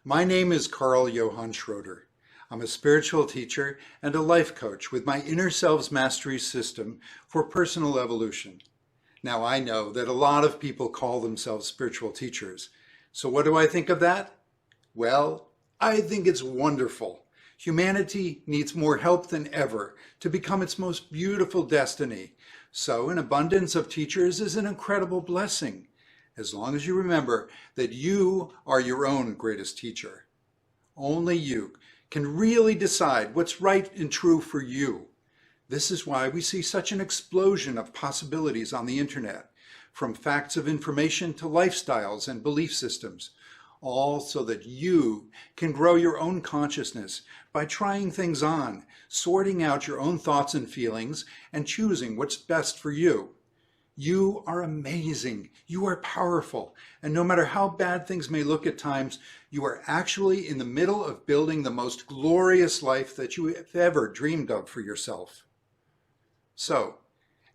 My name is Carl Johann Schroeder. I'm a spiritual teacher and a life coach with my Inner Selves Mastery system for personal evolution. Now, I know that a lot of people call themselves spiritual teachers. So what do I think of that? Well, I think it's wonderful. Humanity needs more help than ever to become its most beautiful destiny. So an abundance of teachers is an incredible blessing, as long as you remember that you are your own greatest teacher. Only you can really decide what's right and true for you. This is why we see such an explosion of possibilities on the internet, from facts of information to lifestyles and belief systems, all so that you can grow your own consciousness by trying things on, sorting out your own thoughts and feelings, and choosing what's best for you. You are amazing, you are powerful, and no matter how bad things may look at times, you are actually in the middle of building the most glorious life that you have ever dreamed of for yourself. So,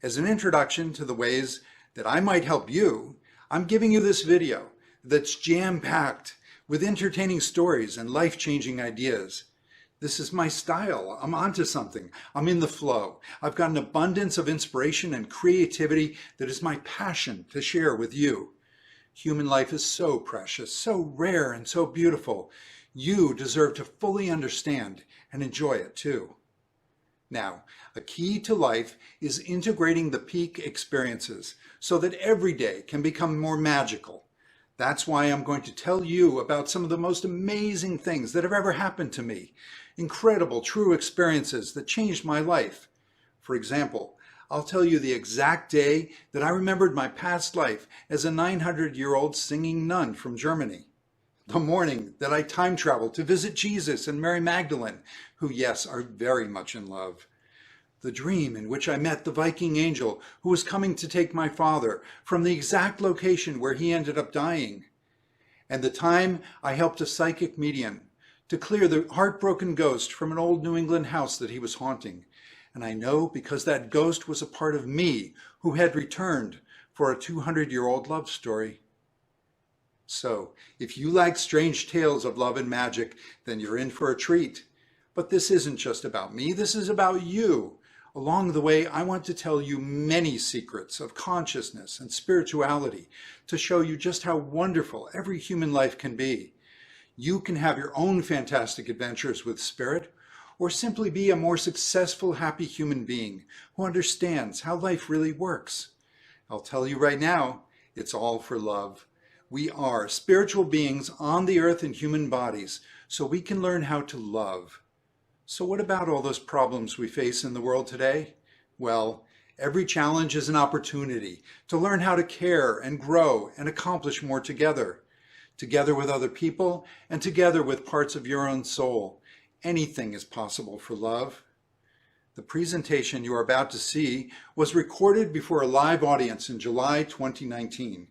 as an introduction to the ways that I might help you, I'm giving you this video that's jam-packed with entertaining stories and life-changing ideas. This is my style. I'm onto something. I'm in the flow. I've got an abundance of inspiration and creativity that is my passion to share with you. Human life is so precious, so rare, and so beautiful. You deserve to fully understand and enjoy it too. Now, a key to life is integrating the peak experiences so that every day can become more magical. That's why I'm going to tell you about some of the most amazing things that have ever happened to me. Incredible, true experiences that changed my life. For example, I'll tell you the exact day that I remembered my past life as a 900-year-old singing nun from Germany. The morning that I time traveled to visit Jesus and Mary Magdalene, who, yes, are very much in love. The dream in which I met the Viking angel who was coming to take my father from the exact location where he ended up dying. And the time I helped a psychic medium to clear the heartbroken ghost from an old New England house that he was haunting. And I know because that ghost was a part of me who had returned for a 200-year-old love story. So, if you like strange tales of love and magic, then you're in for a treat. But this isn't just about me, this is about you. Along the way, I want to tell you many secrets of consciousness and spirituality to show you just how wonderful every human life can be. You can have your own fantastic adventures with spirit, or simply be a more successful, happy human being who understands how life really works. I'll tell you right now, it's all for love. We are spiritual beings on the earth in human bodies, so we can learn how to love. So what about all those problems we face in the world today? Well, every challenge is an opportunity to learn how to care and grow and accomplish more together with other people and together with parts of your own soul. Anything is possible for love. The presentation you are about to see was recorded before a live audience in July 2019,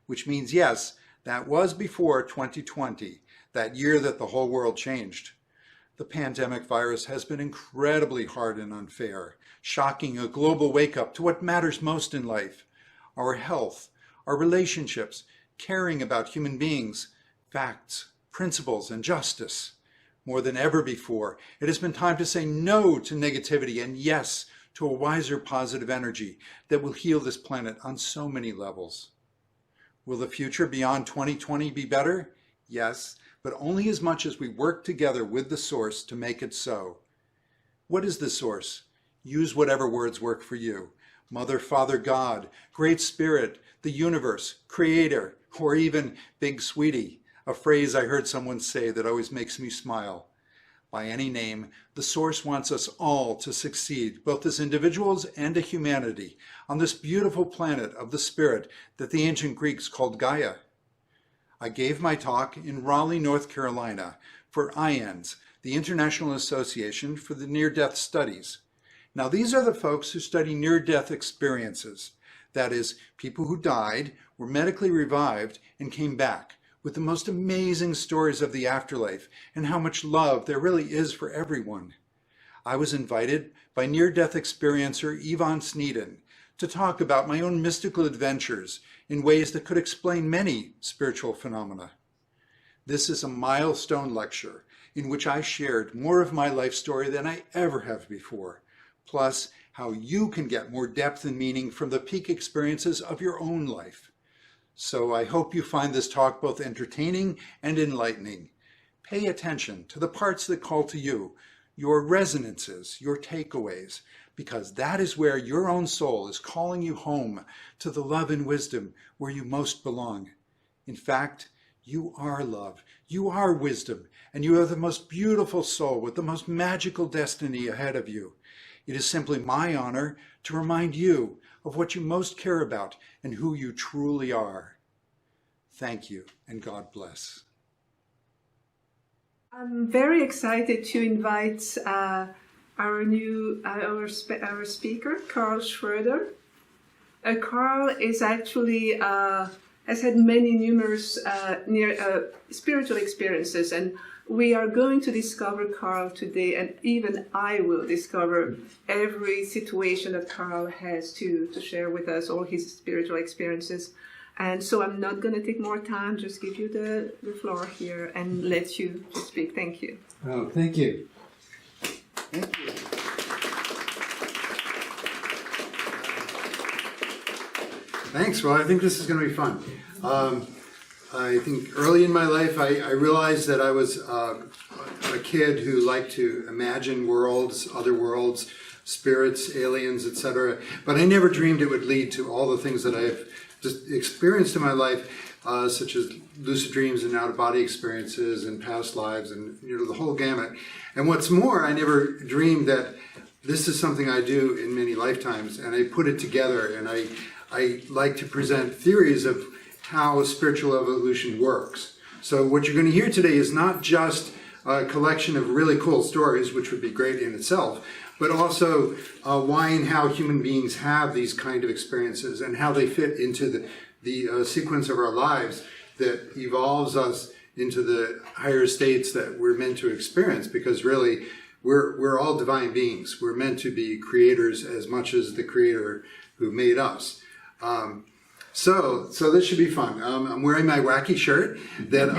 which means, yes, that was before 2020, that year that the whole world changed. The pandemic virus has been incredibly hard and unfair, shocking a global wake-up to what matters most in life: our health, our relationships, caring about human beings, facts, principles, and justice. More than ever before, it has been time to say no to negativity and yes to a wiser, positive energy that will heal this planet on so many levels. Will the future beyond 2020 be better? Yes, but only as much as we work together with the source to make it so. What is the source? Use whatever words work for you. Mother, Father, God, Great Spirit, the universe, Creator, or even Big Sweetie, a phrase I heard someone say that always makes me smile. By any name, the source wants us all to succeed, both as individuals and as humanity, on this beautiful planet of the spirit that the ancient Greeks called Gaia. I gave my talk in Raleigh, North Carolina for IANS, the International Association for the Near-Death Studies. Now, these are the folks who study near-death experiences. That is, people who died, were medically revived, and came back with the most amazing stories of the afterlife and how much love there really is for everyone. I was invited by near-death experiencer Yvonne Sneeden to talk about my own mystical adventures in ways that could explain many spiritual phenomena. This is a milestone lecture in which I shared more of my life story than I ever have before, plus how you can get more depth and meaning from the peak experiences of your own life. So I hope you find this talk both entertaining and enlightening. Pay attention to the parts that call to you, your resonances, your takeaways, because that is where your own soul is calling you home to the love and wisdom where you most belong. In fact, you are love, you are wisdom, and you are the most beautiful soul with the most magical destiny ahead of you. It is simply my honor to remind you of what you most care about and who you truly are. Thank you, and God bless. I'm very excited to invite our speaker, Carl Schroeder. Carl is actually has had numerous spiritual experiences, and we are going to discover Carl today, and even I will discover every situation that Carl has to share with us, all his spiritual experiences. And so I'm not going to take more time, just give you the floor here and let you speak. Thank you. Oh, thank you. Thank you. Thanks. Well, I think this is going to be fun. I think early in my life, I realized that I was a kid who liked to imagine worlds, other worlds, spirits, aliens, etc. But I never dreamed it would lead to all the things that I've just experienced in my life, such as lucid dreams and out-of-body experiences and past lives and the whole gamut. And what's more, I never dreamed that this is something I do in many lifetimes, and I put it together, and I like to present theories of how spiritual evolution works. So what you're going to hear today is not just a collection of really cool stories, which would be great in itself, but also why and how human beings have these kind of experiences and how they fit into the sequence of our lives that evolves us into the higher states that we're meant to experience, because really we're all divine beings. We're meant to be creators as much as the creator who made us. So this should be fun. I'm wearing my wacky shirt that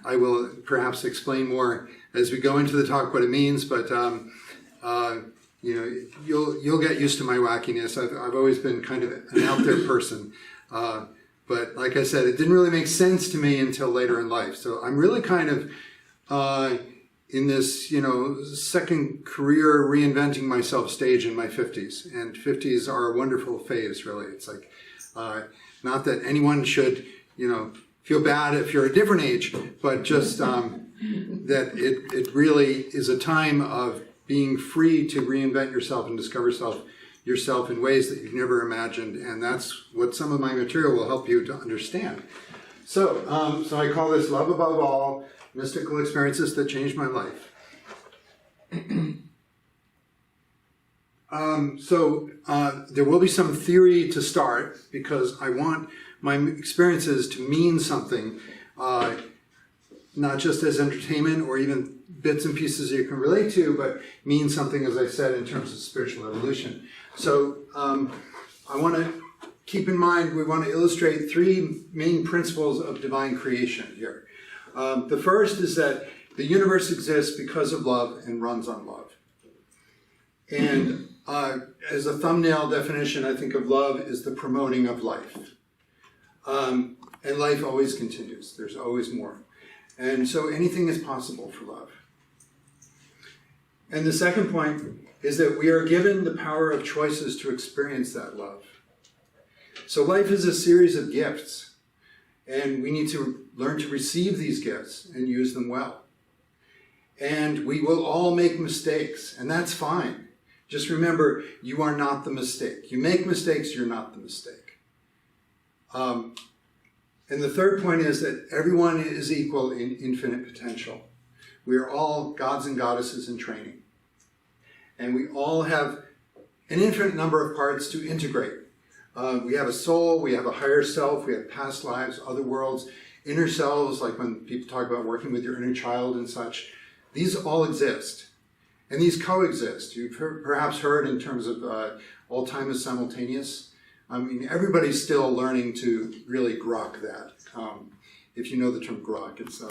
I will perhaps explain more as we go into the talk what it means, but you'll get used to my wackiness. I've always been kind of an out there person, but like I said, it didn't really make sense to me until later in life. So I'm really kind of in this second career reinventing myself stage in my 50s, and 50s are a wonderful phase. Really, it's like not that anyone should feel bad if you're a different age, but just that it really is a time of being free to reinvent yourself and discover yourself in ways that you've never imagined, and that's what some of my material will help you to understand. So I call this Love Above All, Mystical Experiences That Changed My Life. There will be some theory to start, because I want my experiences to mean something, not just as entertainment or even bits and pieces that you can relate to, but mean something, as I said, in terms of spiritual evolution. So I want to keep in mind, we want to illustrate three main principles of divine creation here. The first is that the universe exists because of love and runs on love. And as a thumbnail definition, I think of love is the promoting of life. And life always continues. There's always more. And so anything is possible for love. And the second point is that we are given the power of choices to experience that love. So life is a series of gifts, and we need to learn to receive these gifts and use them well. And we will all make mistakes, and that's fine. Just remember, you are not the mistake. You make mistakes, you're not the mistake. And the third point is that everyone is equal in infinite potential. We are all gods and goddesses in training. And we all have an infinite number of parts to integrate. We have a soul, we have a higher self, we have past lives, other worlds, inner selves, like when people talk about working with your inner child and such. These all exist. And these coexist. You've perhaps heard in terms of all time is simultaneous. I mean, everybody's still learning to really grok that. if you know the term grok. It's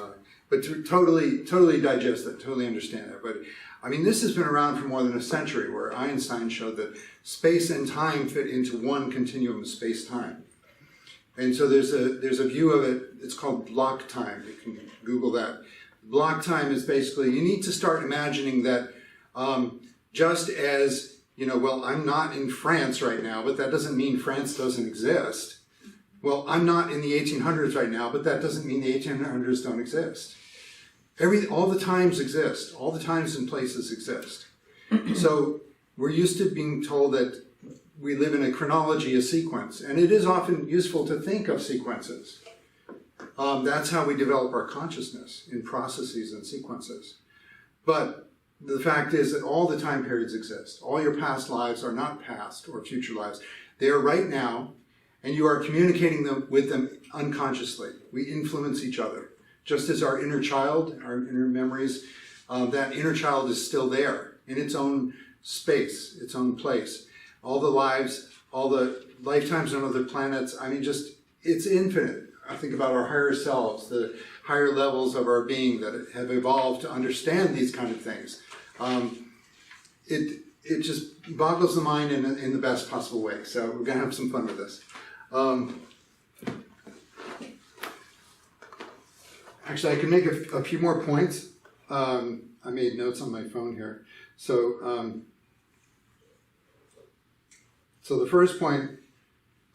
but to totally digest that, totally understand that. But I mean, this has been around for more than a century, where Einstein showed that space and time fit into one continuum of space-time. And so there's a view of it. It's called block time. You can Google that. Block time is basically, you need to start imagining that just as, you know, well, I'm not in France right now, but that doesn't mean France doesn't exist. Well, I'm not in the 1800s right now, but that doesn't mean the 1800s don't exist. All the times exist. All the times and places exist. So we're used to being told that we live in a chronology, a sequence, and it is often useful to think of sequences. That's how we develop our consciousness, in processes and sequences. But the fact is that all the time periods exist. All your past lives are not past or future lives. They are right now, and you are communicating with them unconsciously. We influence each other. Just as our inner child, our inner memories, that inner child is still there in its own space, its own place. All the lives, all the lifetimes on other planets, I mean, just, it's infinite. I think about our higher selves, the higher levels of our being that have evolved to understand these kind of things. It just boggles the mind in the best possible way. So we're going to have some fun with this. Actually, I can make a few more points. I made notes on my phone here. So the first point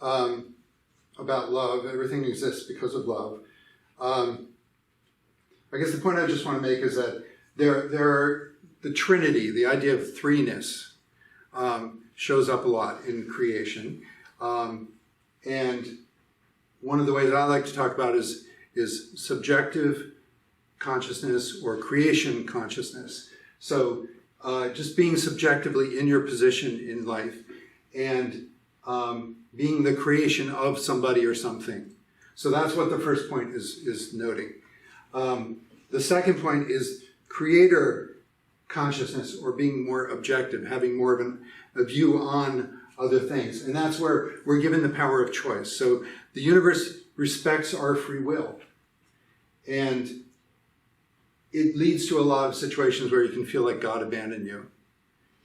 about love, everything exists because of love. I guess the point I just want to make is that there are the Trinity, the idea of threeness, shows up a lot in creation. And one of the ways I like to talk about is subjective consciousness or creation consciousness. So just being subjectively in your position in life and being the creation of somebody or something. So that's what the first point is noting. The second point is creator consciousness, or being more objective, having more of a view on other things. And that's where we're given the power of choice. So the universe respects our free will. And it leads to a lot of situations where you can feel like God abandoned you.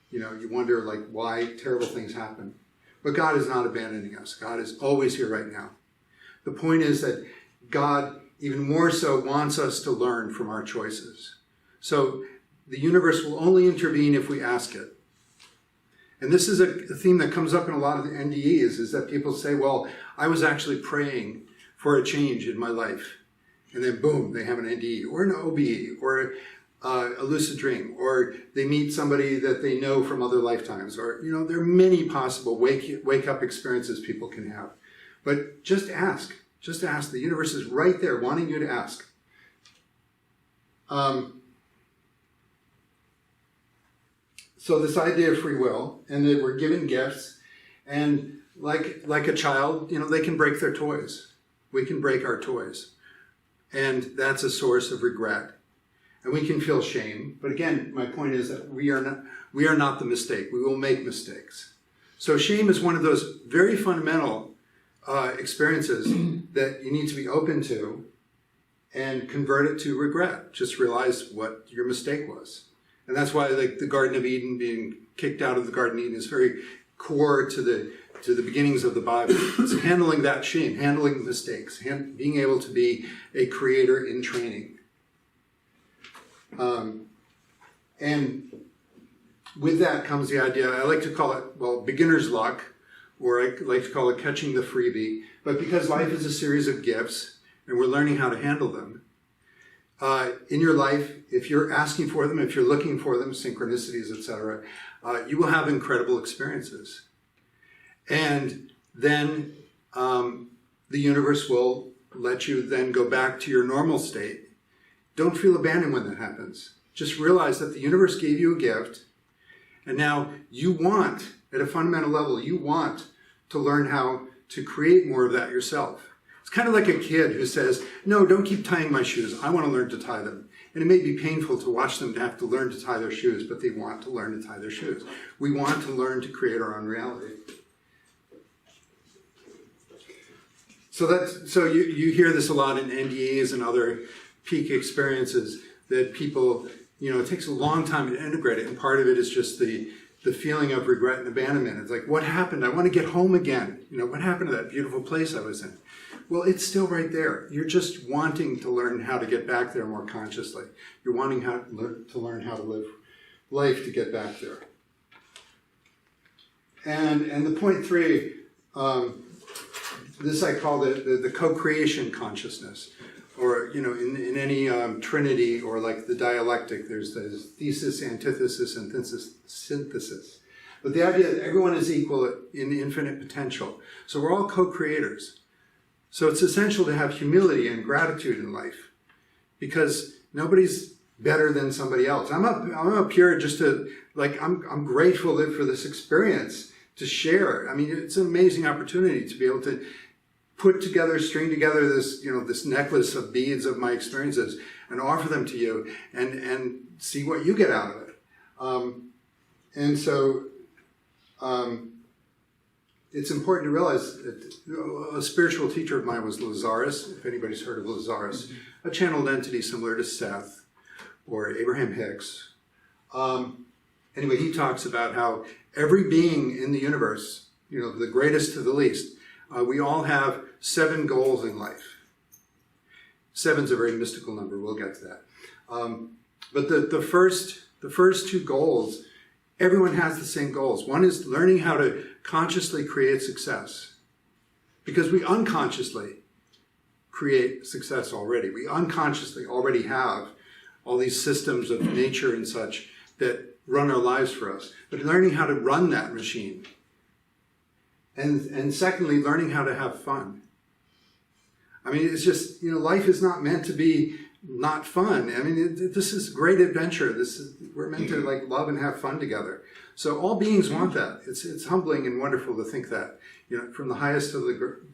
You know, you wonder like why terrible things happen. But God is not abandoning us. God is always here right now. The point is that God, even more so, wants us to learn from our choices. So the universe will only intervene if we ask it. And this is a theme that comes up in a lot of the NDEs, is that people say, well, I was actually praying for a change in my life. And then boom, they have an NDE or an OBE or a lucid dream, or they meet somebody that they know from other lifetimes, or, you know, there are many possible wake up experiences people can have. But just ask. Just ask. The universe is right there wanting you to ask. So this idea of free will, and that we're given gifts, and like a child, you know, they can break their toys. We can break our toys. And that's a source of regret. And we can feel shame. But again, my point is that we are not the mistake. We will make mistakes. So shame is one of those very fundamental experiences that you need to be open to and convert it to regret. Just realize what your mistake was. And that's why, like, the Garden of Eden, being kicked out of the Garden of Eden, is very core to the beginnings of the Bible. It's handling that shame, handling mistakes, being able to be a creator in training. And with that comes the idea, I like to call it, well, beginner's luck, or I like to call it catching the freebie. But because life is a series of gifts, and we're learning how to handle them, in your life, if you're asking for them, if you're looking for them, synchronicities, etc., you will have incredible experiences. And then the universe will let you then go back to your normal state. Don't feel abandoned when that happens. Just realize that the universe gave you a gift, and now you want, at a fundamental level, you want to learn how to create more of that yourself. It's kind of like a kid who says, no, don't keep tying my shoes. I want to learn to tie them. And it may be painful to watch them to have to learn to tie their shoes, but they want to learn to tie their shoes. We want to learn to create our own reality. So you hear this a lot in NDEs and other peak experiences that people, it takes a long time to integrate it, and part of it is just the feeling of regret and abandonment. It's like, what happened? I want to get home again. What happened to that beautiful place I was in? Well, it's still right there. You're just wanting to learn how to get back there more consciously. You're wanting to learn how to live life to get back there. And the point 3, this I call the co-creation consciousness. Or, in any trinity or like the dialectic, there's thesis, antithesis, and synthesis. But the idea that everyone is equal in infinite potential. So we're all co-creators. So it's essential to have humility and gratitude in life, because nobody's better than somebody else. I'm up here just to, I'm grateful for this experience to share. I mean, it's an amazing opportunity to be able to string together this, this necklace of beads of my experiences and offer them to you and see what you get out of it. It's important to realize that a spiritual teacher of mine was Lazarus, if anybody's heard of Lazarus, a channeled entity similar to Seth or Abraham Hicks. Anyway, he talks about how every being in the universe, the greatest to the least, we all have 7 goals in life. 7's a very mystical number. We'll get to that. But the first 2 goals, everyone has the same goals. One is learning how to consciously create success, because we unconsciously create success already. We unconsciously already have all these systems of nature and such that run our lives for us. But learning how to run that machine. And secondly, learning how to have fun. I mean, it's just, life is not meant to be not fun. I mean, this is great adventure. We're meant to love and have fun together. So all beings want that. It's humbling and wonderful to think that, from the highest to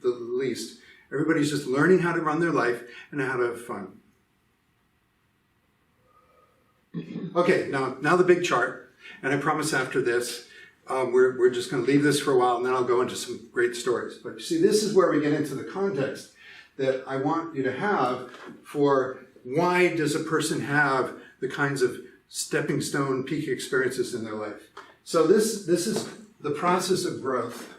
the least, everybody's just learning how to run their life and how to have fun. Okay, now the big chart, and I promise after this, we're just going to leave this for a while, and then I'll go into some great stories. But you see, this is where we get into the context that I want you to have for why does a person have the kinds of stepping stone peak experiences in their life. So this is the process of growth.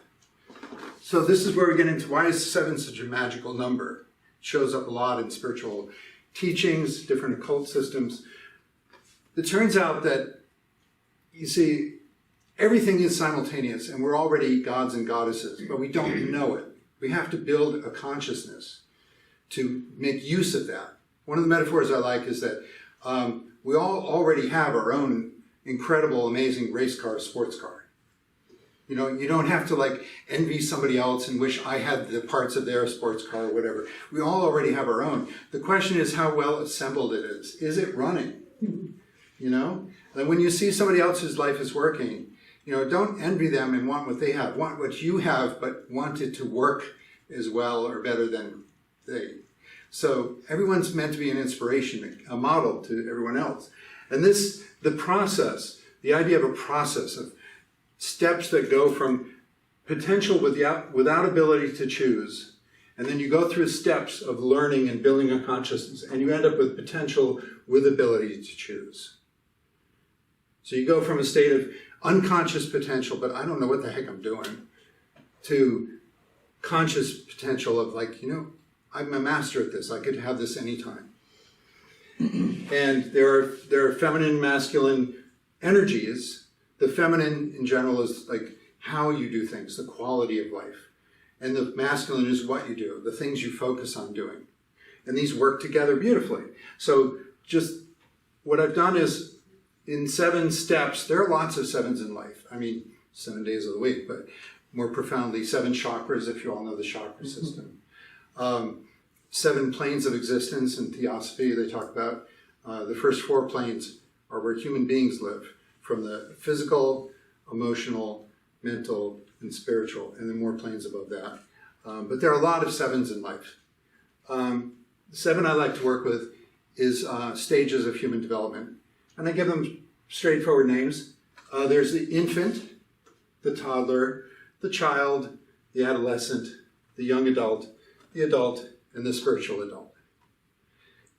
So this is where we get into why is 7 such a magical number. It shows up a lot in spiritual teachings, different occult systems. It turns out that, you see, everything is simultaneous, and we're already gods and goddesses, but we don't know it. We have to build a consciousness to make use of that. One of the metaphors I like is that we all already have our own incredible, amazing race car, sports car. You don't have to envy somebody else and wish I had the parts of their sports car or whatever. We all already have our own. The question is how well assembled it is. Is it running? And when you see somebody else's life is working, don't envy them and want what they have. Want what you have, but want it to work as well or better than they. So everyone's meant to be an inspiration, a model to everyone else. And the process, the idea of a process of steps that go from potential without ability to choose, and then you go through steps of learning and building a consciousness, and you end up with potential with ability to choose. So you go from a state of unconscious potential, but I don't know what the heck I'm doing, to conscious potential of I'm a master at this. I could have this anytime. And there are feminine and masculine energies. The feminine in general is how you do things, the quality of life. And the masculine is what you do, the things you focus on doing. And these work together beautifully. So just what I've done is, in 7 steps, there are lots of 7s in life. I mean, 7 days of the week, but more profoundly, 7 chakras, if you all know the chakra system. 7 planes of existence in Theosophy, they talk about. The first 4 planes are where human beings live, from the physical, emotional, mental, and spiritual, and then more planes above that. But there are a lot of 7s in life. The 7 I like to work with is stages of human development. And I give them straightforward names. There's the infant, the toddler, the child, the adolescent, the young adult, the adult, and the spiritual adult.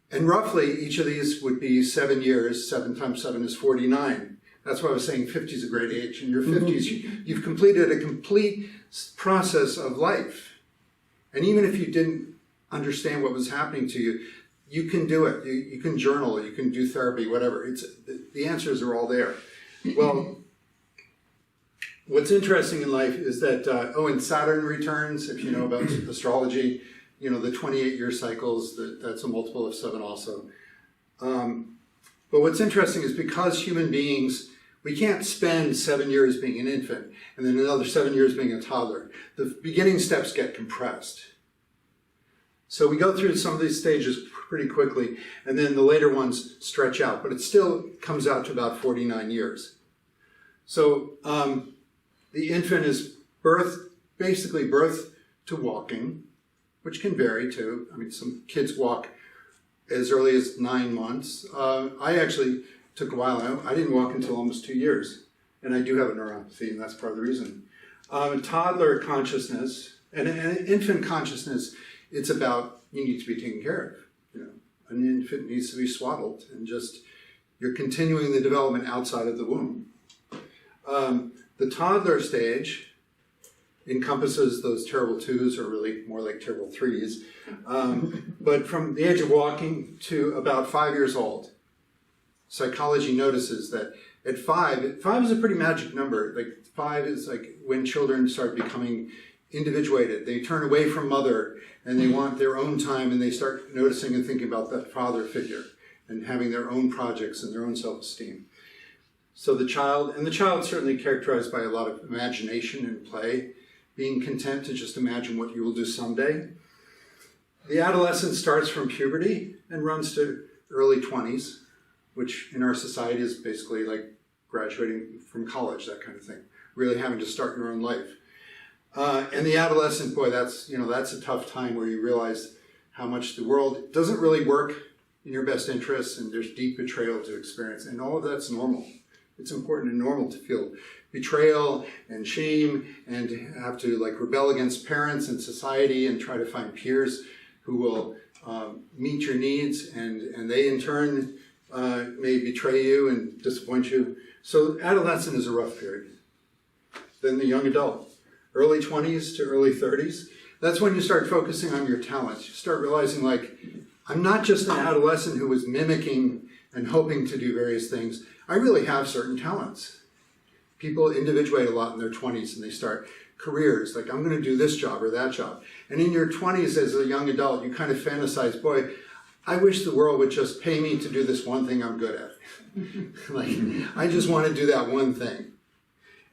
And roughly, each of these would be 7 years. 7 times 7 is 49. That's why I was saying 50 is a great age. In your 50s, you've completed a complete process of life. And even if you didn't understand what was happening to you, you can do it. You can journal, you can do therapy, whatever. The answers are all there. Well, what's interesting in life is that, and Saturn returns, if you know about astrology, you know, the 28-year cycles, that's a multiple of 7 also. But what's interesting is because human beings, we can't spend 7 years being an infant and then another 7 years being a toddler. The beginning steps get compressed. So we go through some of these stages pretty quickly, and then the later ones stretch out, but it still comes out to about 49 years. So the infant is basically birth to walking, which can vary too. I mean, some kids walk as early as 9 months. I actually took a while. I didn't walk until almost 2 years, and I do have a neuropathy, and that's part of the reason. Toddler consciousness and infant consciousness, it's about you need to be taken care of. You know, an infant needs to be swaddled, and just you're continuing the development outside of the womb. The toddler stage encompasses those terrible 2s, or really more like terrible 3s. But from the age of walking to about 5 years old, psychology notices that at 5 is a pretty magic number. Like 5 is like when children start becoming individuated. They turn away from mother and they want their own time, and they start noticing and thinking about that father figure and having their own projects and their own self-esteem. So the child certainly characterized by a lot of imagination and play, being content to just imagine what you will do someday. The adolescence starts from puberty and runs to early 20s, which in our society is basically like graduating from college, that kind of thing, really having to start your own life. And the adolescent, boy, that's a tough time where you realize how much the world doesn't really work in your best interests, and there's deep betrayal to experience, and all of that's normal. It's important and normal to feel betrayal and shame and have to like rebel against parents and society and try to find peers who will meet your needs, and they in turn may betray you and disappoint you. So adolescent is a rough period. Then the young adult, early 20s to early 30s, that's when you start focusing on your talents. You start realizing, like, I'm not just an adolescent who was mimicking and hoping to do various things. I really have certain talents. People individuate a lot in their 20s and they start careers, like I'm going to do this job or that job. And in your 20s as a young adult, you kind of fantasize, boy, I wish the world would just pay me to do this one thing I'm good at. Like, I just want to do that one thing.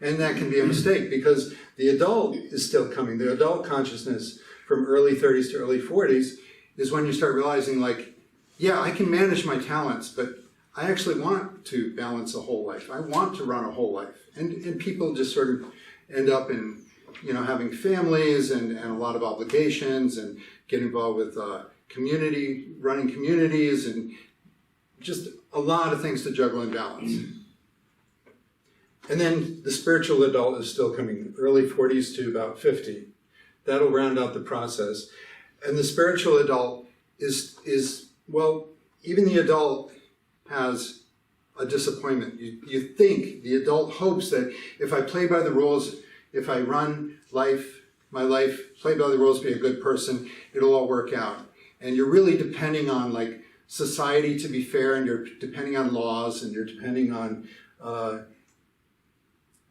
And that can be a mistake because the adult is still coming. The adult consciousness from early 30s to early 40s is when you start realizing, like, yeah, I can manage my talents, but I actually want to balance a whole life. I want to run a whole life. And people just sort of end up in, having families and a lot of obligations and get involved with running communities, and just a lot of things to juggle and balance. And then the spiritual adult is still coming, early 40s to about 50. That'll round out the process. And the spiritual adult is well, even the adult has a disappointment. You think, the adult hopes that if I play by the rules, if I run my life, play by the rules, be a good person, it'll all work out. And you're really depending on like society to be fair, and you're depending on laws, and you're depending on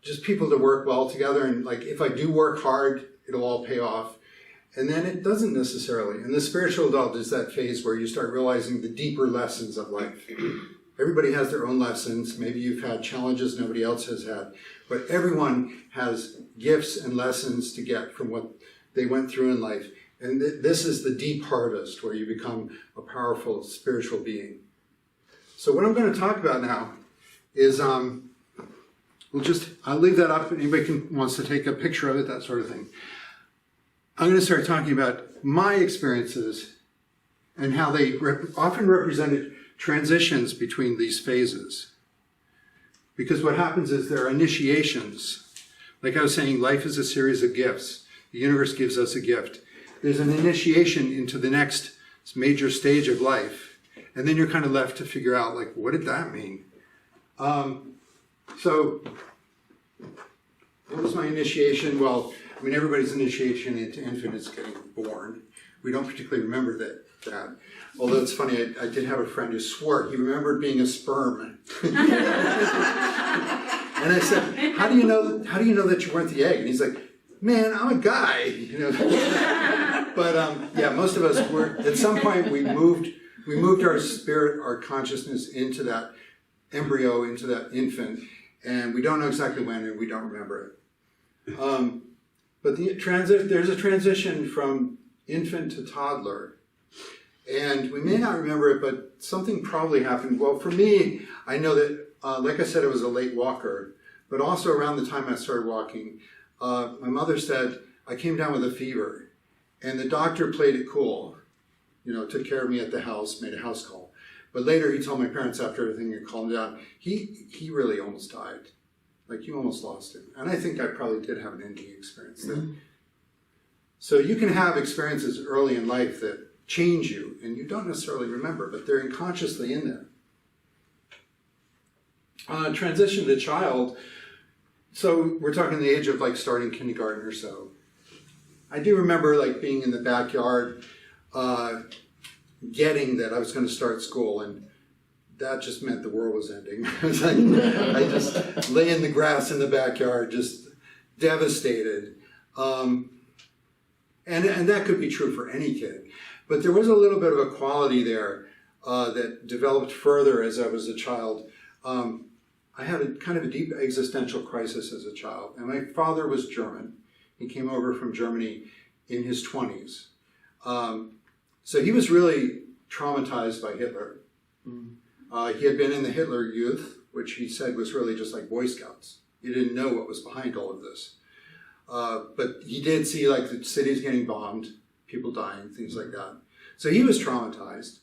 just people to work well together. And like, if I do work hard, it'll all pay off. And then it doesn't necessarily. And the spiritual adult is that phase where you start realizing the deeper lessons of life. Everybody has their own lessons. Maybe you've had challenges nobody else has had. But everyone has gifts and lessons to get from what they went through in life. And this is the deep harvest where you become a powerful spiritual being. So what I'm going to talk about now is, I'll leave that up. Anybody wants to take a picture of it, that sort of thing. I'm going to start talking about my experiences and how they often represented transitions between these phases. Because what happens is there are initiations. Like I was saying, life is a series of gifts. The universe gives us a gift. there's an initiation into the next major stage of life, and then you're kind of left to figure out, like, what did that mean? So, what was my initiation? Well, I mean, everybody's initiation into infant is getting born. We don't particularly remember that. Although it's funny, I did have a friend who swore he remembered being a sperm. And I said, how do you know that you weren't the egg? And he's like, man, I'm a guy. You know. But yeah, most of us were. At some point, we moved our spirit, our consciousness into that embryo, into that infant, and we don't know exactly when, and we don't remember it. But there's a transition from infant to toddler, and we may not remember it, but something probably happened. Well, for me, I know that, like I said, I was a late walker, but also around the time I started walking, my mother said I came down with a fever, and the doctor played it cool, you know, took care of me at the house, made a house call. But later he told my parents after everything had calmed down, he really almost died. Like, you almost lost him. And I think I probably did have an ending experience. So you can have experiences early in life that change you, and you don't necessarily remember, but they're unconsciously in there. Transition to child. So we're talking the age of like starting kindergarten or so. I do remember like being in the backyard, getting that I was going to start school, and that just meant the world was ending. I was like, I just lay in the grass in the backyard, just devastated. And that could be true for any kid. But there was a little bit of a quality there that developed further as I was a child. I had a kind of a deep existential crisis as a child. And my father was German. He came over from Germany in his 20s. So he was really traumatized by Hitler. He had been in the Hitler Youth, which he said was really just like Boy Scouts. He didn't know what was behind all of this. But he did see like the cities getting bombed, people dying, things like that. So he was traumatized.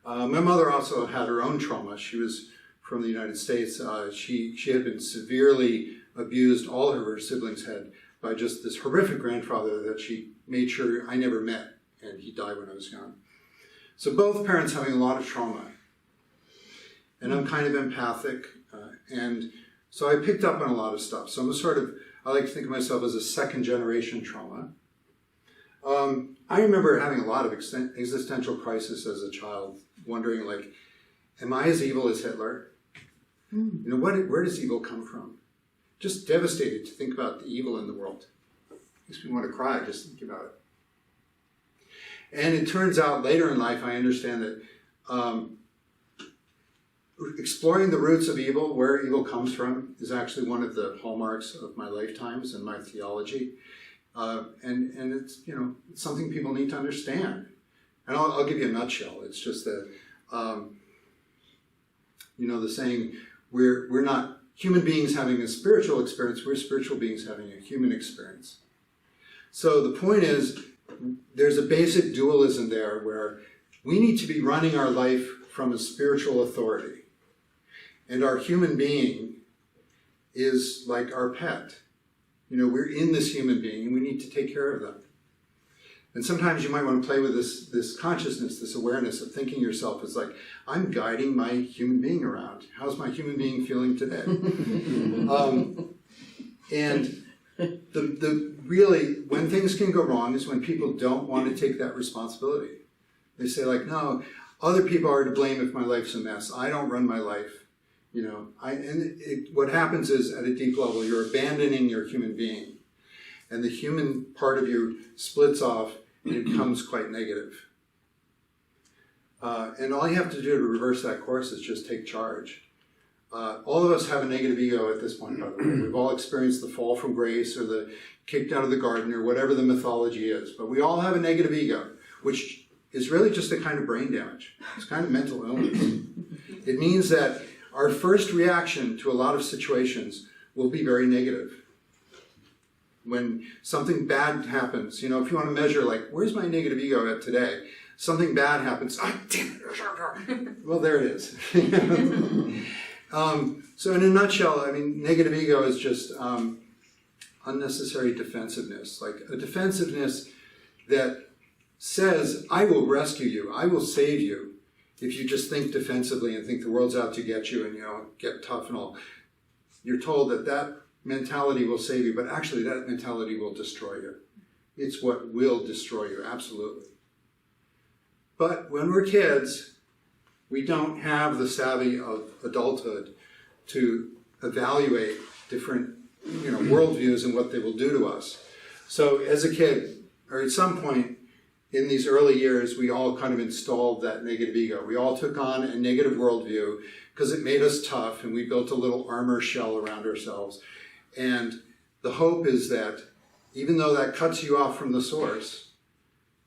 My mother also had her own trauma. She was from the United States. She had been severely abused, all of her siblings had, by just this horrific grandfather that she made sure I never met, and he died when I was young. So both parents having a lot of trauma. And I'm kind of empathic, and so I picked up on a lot of stuff. So I like to think of myself as a second generation trauma. I remember having a lot of existential crisis as a child, wondering like, am I as evil as Hitler? You know, where does evil come from? Just devastated to think about the evil in the world. Makes me want to cry just thinking about it. And it turns out later in life, I understand that exploring the roots of evil, where evil comes from, is actually one of the hallmarks of my lifetimes and my theology. And it's, you know, it's something people need to understand. And I'll give you a nutshell. It's just that, you know, the saying, we're not human beings having a spiritual experience, we're spiritual beings having a human experience. So the point is, there's a basic dualism there where we need to be running our life from a spiritual authority. And our human being is like our pet. You know, we're in this human being and we need to take care of them. And sometimes you might want to play with this consciousness, this awareness of thinking yourself as like, I'm guiding my human being around. How's my human being feeling today? And the really, when things can go wrong is when people don't want to take that responsibility. They say like, no, other people are to blame if my life's a mess. I don't run my life. You know, what happens is at a deep level, you're abandoning your human being. And the human part of you splits off and it becomes quite negative. And all you have to do to reverse that course is just take charge. All of us have a negative ego at this point, by the way. We've all experienced the fall from grace or the kicked out of the garden or whatever the mythology is. But we all have a negative ego, which is really just a kind of brain damage. It's kind of mental illness. It means that our first reaction to a lot of situations will be very negative. When something bad happens, you know, if you want to measure, like, where's my negative ego at today? Something bad happens, damn it. Well, there it is. So in a nutshell, I mean, negative ego is just unnecessary defensiveness. Like, a defensiveness that says, I will rescue you, I will save you, if you just think defensively and think the world's out to get you and, get tough and all. You're told that that mentality will save you, but actually that mentality will destroy you. It's what will destroy you, absolutely. But when we're kids, we don't have the savvy of adulthood to evaluate different, worldviews and what they will do to us. So as a kid, or at some point in these early years, we all kind of installed that negative ego. We all took on a negative worldview because it made us tough, and we built a little armor shell around ourselves. And the hope is that even though that cuts you off from the source,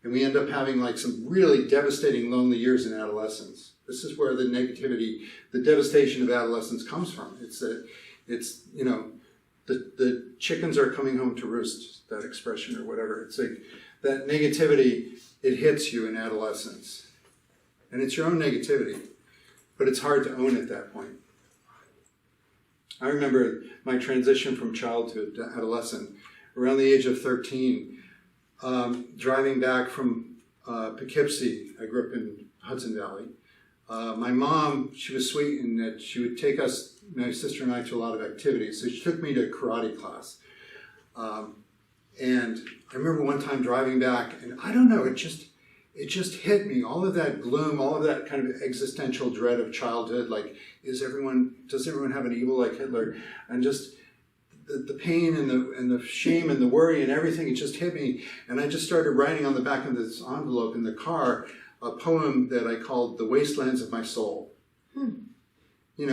and we end up having like some really devastating lonely years in adolescence. This is where the negativity, the devastation of adolescence comes from. It's that, the chickens are coming home to roost, that expression or whatever. It's like that negativity, it hits you in adolescence. And it's your own negativity, but it's hard to own at that point. I remember my transition from childhood to adolescent, around the age of 13, driving back from Poughkeepsie. I grew up in Hudson Valley. My mom, she was sweet in that she would take us, my sister and I, to a lot of activities. So she took me to karate class. And I remember one time driving back, and I don't know, it just hit me. All of that gloom, all of that kind of existential dread of childhood, like, does everyone have an evil like Hitler? And just the pain and the shame and the worry and everything, it just hit me. And I just started writing on the back of this envelope in the car a poem that I called The Wastelands of My Soul. It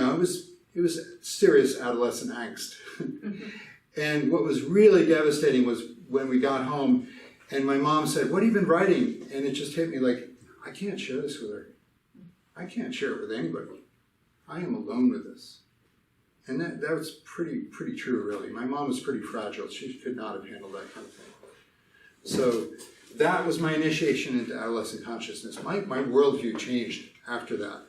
was serious adolescent angst. And what was really devastating was when we got home and my mom said, "What have you been writing?" And it just hit me like, I can't share this with her. I can't share it with anybody. I am alone with this. And that was pretty true, really. My mom was pretty fragile. She could not have handled that kind of thing. So that was my initiation into adolescent consciousness. My worldview changed after that.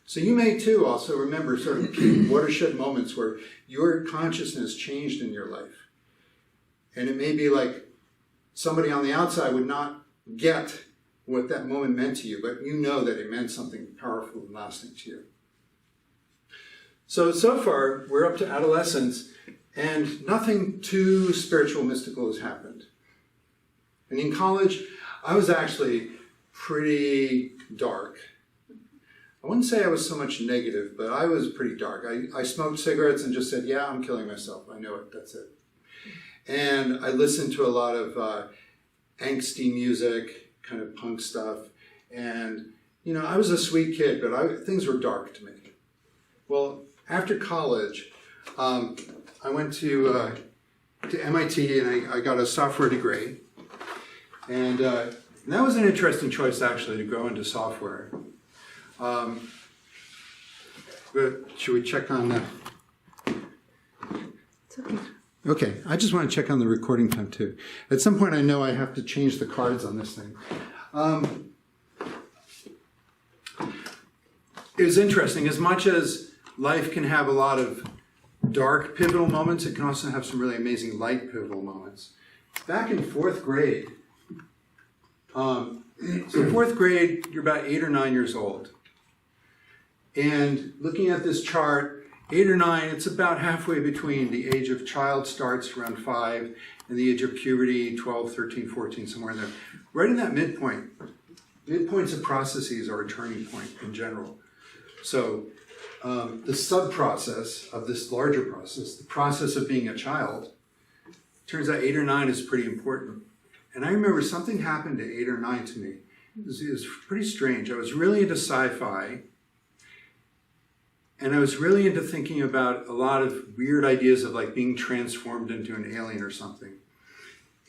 So you may too also remember sort of watershed moments where your consciousness changed in your life. And it may be like somebody on the outside would not get what that moment meant to you, but you know that it meant something powerful and lasting to you. So far, we're up to adolescence, and nothing too spiritual, mystical has happened. And in college, I was actually pretty dark. I wouldn't say I was so much negative, but I was pretty dark. I smoked cigarettes and just said, yeah, I'm killing myself. I know it, that's it. And I listened to a lot of angsty music, kind of punk stuff. And, I was a sweet kid, but things were dark to me. Well, after college, I went to MIT and I got a software degree. And that was an interesting choice, actually, to go into software. But should we check on the... It's okay. Okay, I just want to check on the recording time, too. At some point, I know I have to change the cards on this thing. It was interesting. As much as life can have a lot of dark pivotal moments, it can also have some really amazing light pivotal moments. Back in fourth grade, so fourth grade, you're about 8 or 9 years old. And looking at this chart, 8 or 9, it's about halfway between the age of child starts around 5 and the age of puberty, 12, 13, 14, somewhere in there. Right in that midpoint. Midpoints of processes are a turning point in general. So the sub-process of this larger process, the process of being a child, turns out 8 or 9 is pretty important. And I remember something happened at 8 or 9 to me. It was pretty strange. I was really into sci-fi. And I was really into thinking about a lot of weird ideas of like being transformed into an alien or something.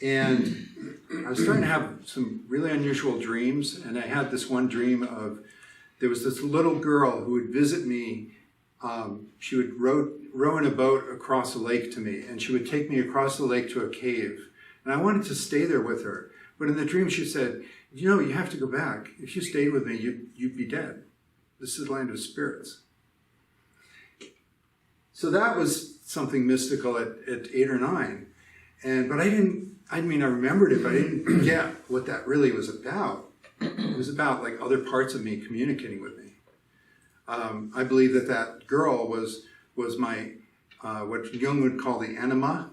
And I was starting to have some really unusual dreams. And I had this one dream of, there was this little girl who would visit me. She would row in a boat across a lake to me. And she would take me across the lake to a cave. And I wanted to stay there with her. But in the dream she said, you have to go back. If you stayed with me, you'd be dead. This is the land of spirits. So that was something mystical at 8 or 9. But I remembered it, but I didn't get what that really was about. It was about like other parts of me communicating with me. I believe that girl was my, what Jung would call the anima.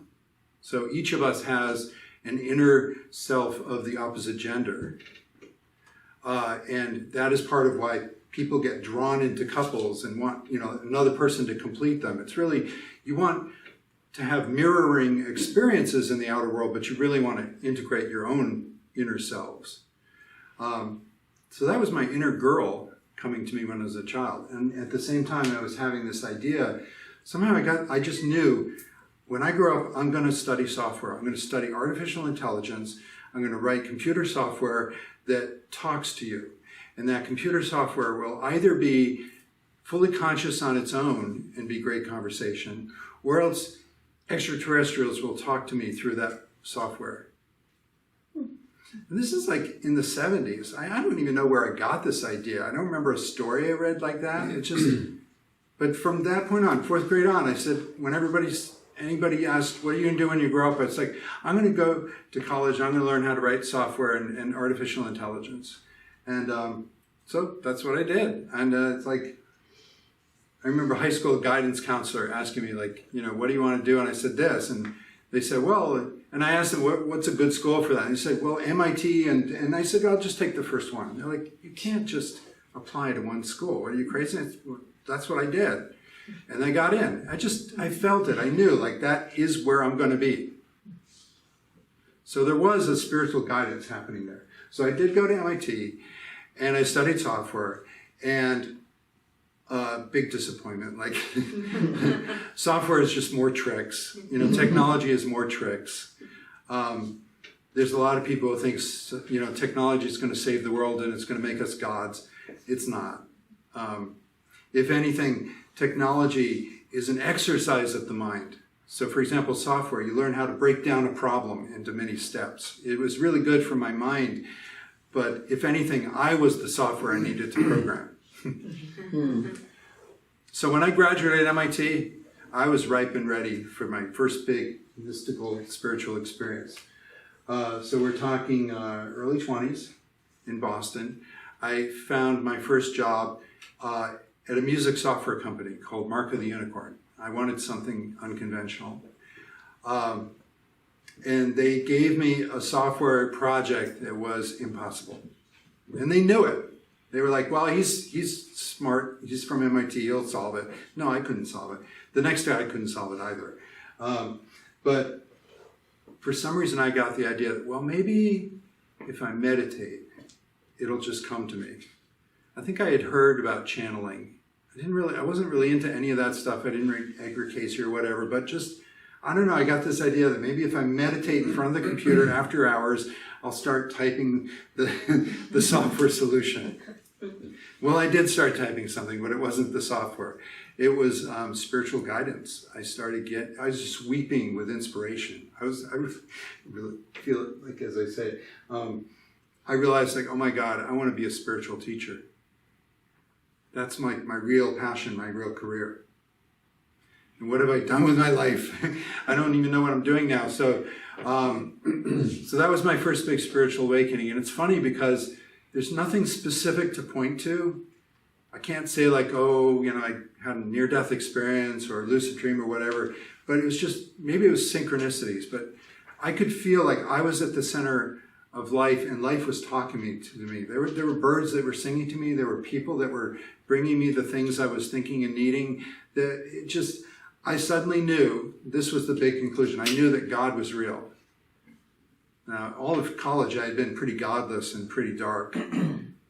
So each of us has an inner self of the opposite gender. And that is part of why people get drawn into couples and want, another person to complete them. It's really, you want to have mirroring experiences in the outer world, but you really want to integrate your own inner selves. So that was my inner girl coming to me when I was a child. And at the same time I was having this idea, somehow I just knew, when I grow up, I'm going to study software. I'm going to study artificial intelligence. I'm going to write computer software that talks to you. And that computer software will either be fully conscious on its own and be great conversation, or else extraterrestrials will talk to me through that software. And this is like in the 70s. I don't even know where I got this idea. I don't remember a story I read like that. It just, but from that point on, 4th grade on, I said, when anybody asked, what are you going to do when you grow up? It's like, I'm going to go to college. I'm going to learn how to write software and artificial intelligence. And so that's what I did. And it's like, I remember a high school guidance counselor asking me, like, what do you want to do? And I said this. And they said, well, and I asked them, what's a good school for that? And they said, well, MIT. And I said, I'll just take the first one. And they're like, you can't just apply to one school. Are you crazy? That's what I did. And I got in. I felt it. I knew, like, that is where I'm going to be. So there was a spiritual guidance happening there. So I did go to MIT, and I studied software, and big disappointment. Like, software is just more tricks. Technology is more tricks. There's a lot of people who think, technology is going to save the world and it's going to make us gods. It's not. If anything, technology is an exercise of the mind. So for example, software, you learn how to break down a problem into many steps. It was really good for my mind, but if anything, I was the software I needed to program. So when I graduated MIT, I was ripe and ready for my first big mystical spiritual experience. So we're talking early 20s in Boston. I found my first job at a music software company called Mark of the Unicorn. I wanted something unconventional. And they gave me a software project that was impossible. And they knew it. They were like, well, he's smart. He's from MIT. He'll solve it. No, I couldn't solve it. The next guy, I couldn't solve it either. But for some reason, I got the idea that, well, maybe if I meditate, it'll just come to me. I think I had heard about channeling. I wasn't really into any of that stuff. I didn't read Edgar Cayce or whatever, but just, I don't know, I got this idea that maybe if I meditate in front of the computer after hours, I'll start typing the software solution. Well, I did start typing something, but it wasn't the software. It was spiritual guidance. I was just weeping with inspiration. I really feel it, like, as I say, I realized, like, oh my God, I want to be a spiritual teacher. That's my real passion, my real career. And what have I done with my life? I don't even know what I'm doing now. So that was my first big spiritual awakening. And it's funny because there's nothing specific to point to. I can't say like, I had a near-death experience or a lucid dream or whatever. But it was just, maybe it was synchronicities. But I could feel like I was at the center of life, and life was talking to me. There were birds that were singing to me. There were people that were bringing me the things I was thinking and needing. I suddenly knew, this was the big conclusion, I knew that God was real. Now, all of college I had been pretty godless and pretty dark,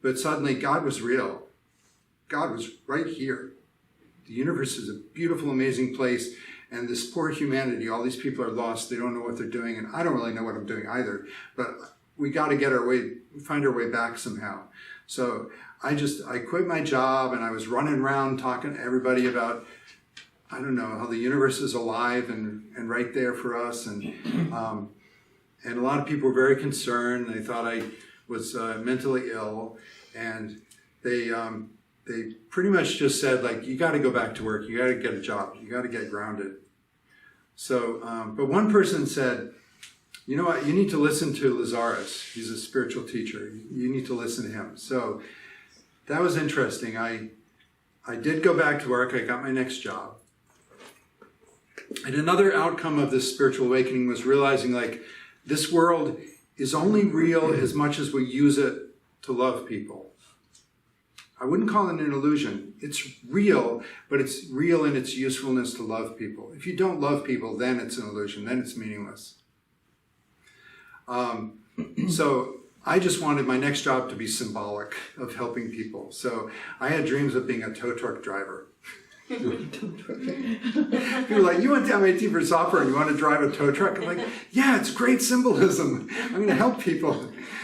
but suddenly God was real. God was right here. The universe is a beautiful, amazing place, and this poor humanity, all these people are lost, they don't know what they're doing, and I don't really know what I'm doing either, but we got to find our way back somehow. So I quit my job, and I was running around talking to everybody about, I don't know, how the universe is alive and right there for us. And a lot of people were very concerned. They thought I was mentally ill. And they pretty much just said, like, you got to go back to work. You got to get a job. You got to get grounded. So, but one person said, you know what, you need to listen to Lazarus. He's a spiritual teacher. You need to listen to him. So that was interesting. I did go back to work. I got my next job. And another outcome of this spiritual awakening was realizing, like, this world is only real as much as we use it to love people. I wouldn't call it an illusion. It's real, but it's real in its usefulness to love people. If you don't love people, then it's an illusion. Then it's meaningless. So I just wanted my next job to be symbolic of helping people. So I had dreams of being a tow truck driver. People are like, you went to MIT for software and you want to drive a tow truck? I'm like, yeah, it's great symbolism. I'm going to help people.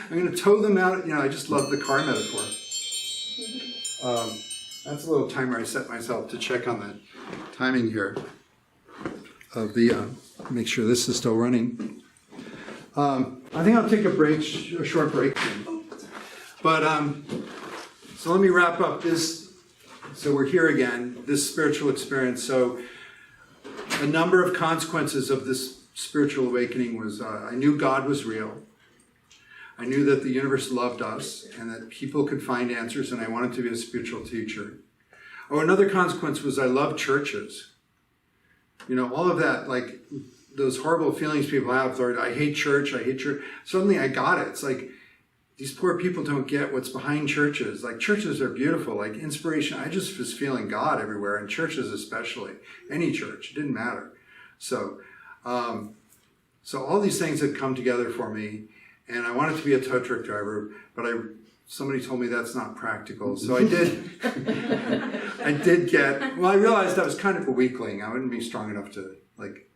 I'm going to tow them out. You know, I just love the car metaphor. That's a little timer I set myself to check on the timing here of the, make sure this is still running. I think I'll take a short break. But, so let me wrap up this. So we're here again, this spiritual experience. So a number of consequences of this spiritual awakening was, I knew God was real. I knew that the universe loved us and that people could find answers, and I wanted to be a spiritual teacher. Oh, another consequence was I loved churches. You know, all of that, like those horrible feelings people have, Lord, I hate church, I hate church. Suddenly I got it. It's like, these poor people don't get what's behind churches. Like, churches are beautiful, like inspiration. I just was feeling God everywhere, and churches especially. Any church, it didn't matter. So all these things had come together for me. And I wanted to be a tow truck driver, but somebody told me that's not practical. So I did. I realized I was kind of a weakling. I wouldn't be strong enough to like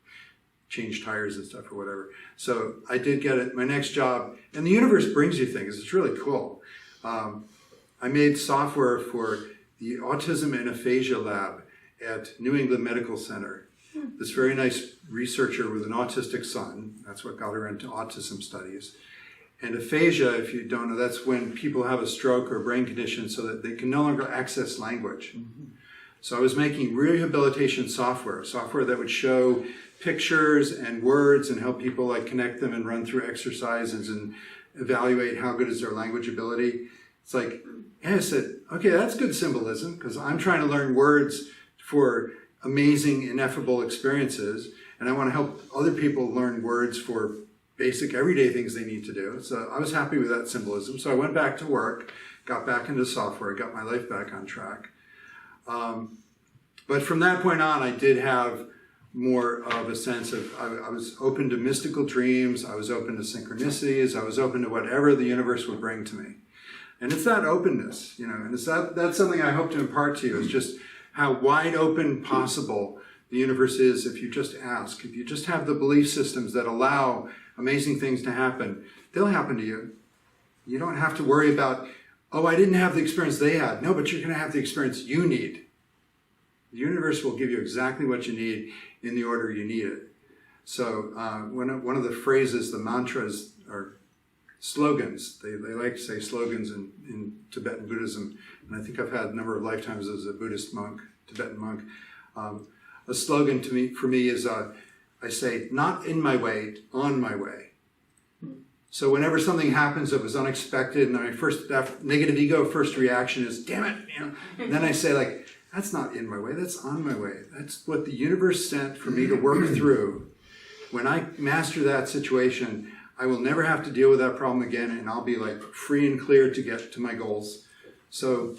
change tires and stuff or whatever. So I did get it. My next job, and the universe brings you things. It's really cool. I made software for the Autism and Aphasia Lab at New England Medical Center. This very nice researcher with an autistic son. That's what got her into autism studies. And aphasia, if you don't know, that's when people have a stroke or a brain condition so that they can no longer access language. Mm-hmm. So I was making rehabilitation software that would show pictures and words and help people like connect them and run through exercises and evaluate how good is their language ability. It's like, and I said, okay, that's good symbolism because I'm trying to learn words for amazing, ineffable experiences, and I want to help other people learn words for basic everyday things they need to do. So I was happy with that symbolism. So I went back to work, got back into software, got my life back on track. But from that point on, I did have more of a sense of, I was open to mystical dreams, I was open to synchronicities, I was open to whatever the universe would bring to me. And it's that openness, you know, and it's that's something I hope to impart to you, is just how wide open possible the universe is if you just ask, if you just have the belief systems that allow amazing things to happen, they'll happen to you. You don't have to worry about, oh, I didn't have the experience they had. No, but you're going to have the experience you need. The universe will give you exactly what you need in the order you need it. So one of the phrases, the mantras, are slogans. They like to say slogans in Tibetan Buddhism. And I think I've had a number of lifetimes as a Buddhist monk, Tibetan monk. A slogan for me is, I say, not in my way, on my way. So whenever something happens that was unexpected, and that negative ego first reaction is, damn it, you know. And then I say, like, that's not in my way, that's on my way. That's what the universe sent for me to work through. When I master that situation, I will never have to deal with that problem again, and I'll be like free and clear to get to my goals. So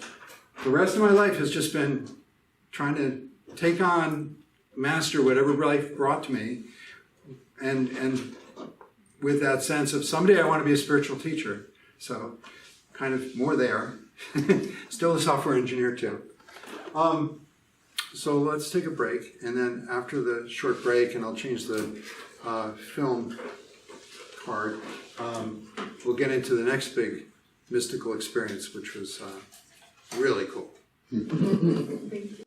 the rest of my life has just been trying to take on, master whatever life brought to me, and with that sense of someday I want to be a spiritual teacher. So kind of more there. Still a software engineer too. So let's take a break, and then after the short break, and I'll change the film card, we'll get into the next big mystical experience, which was really cool. Thank you.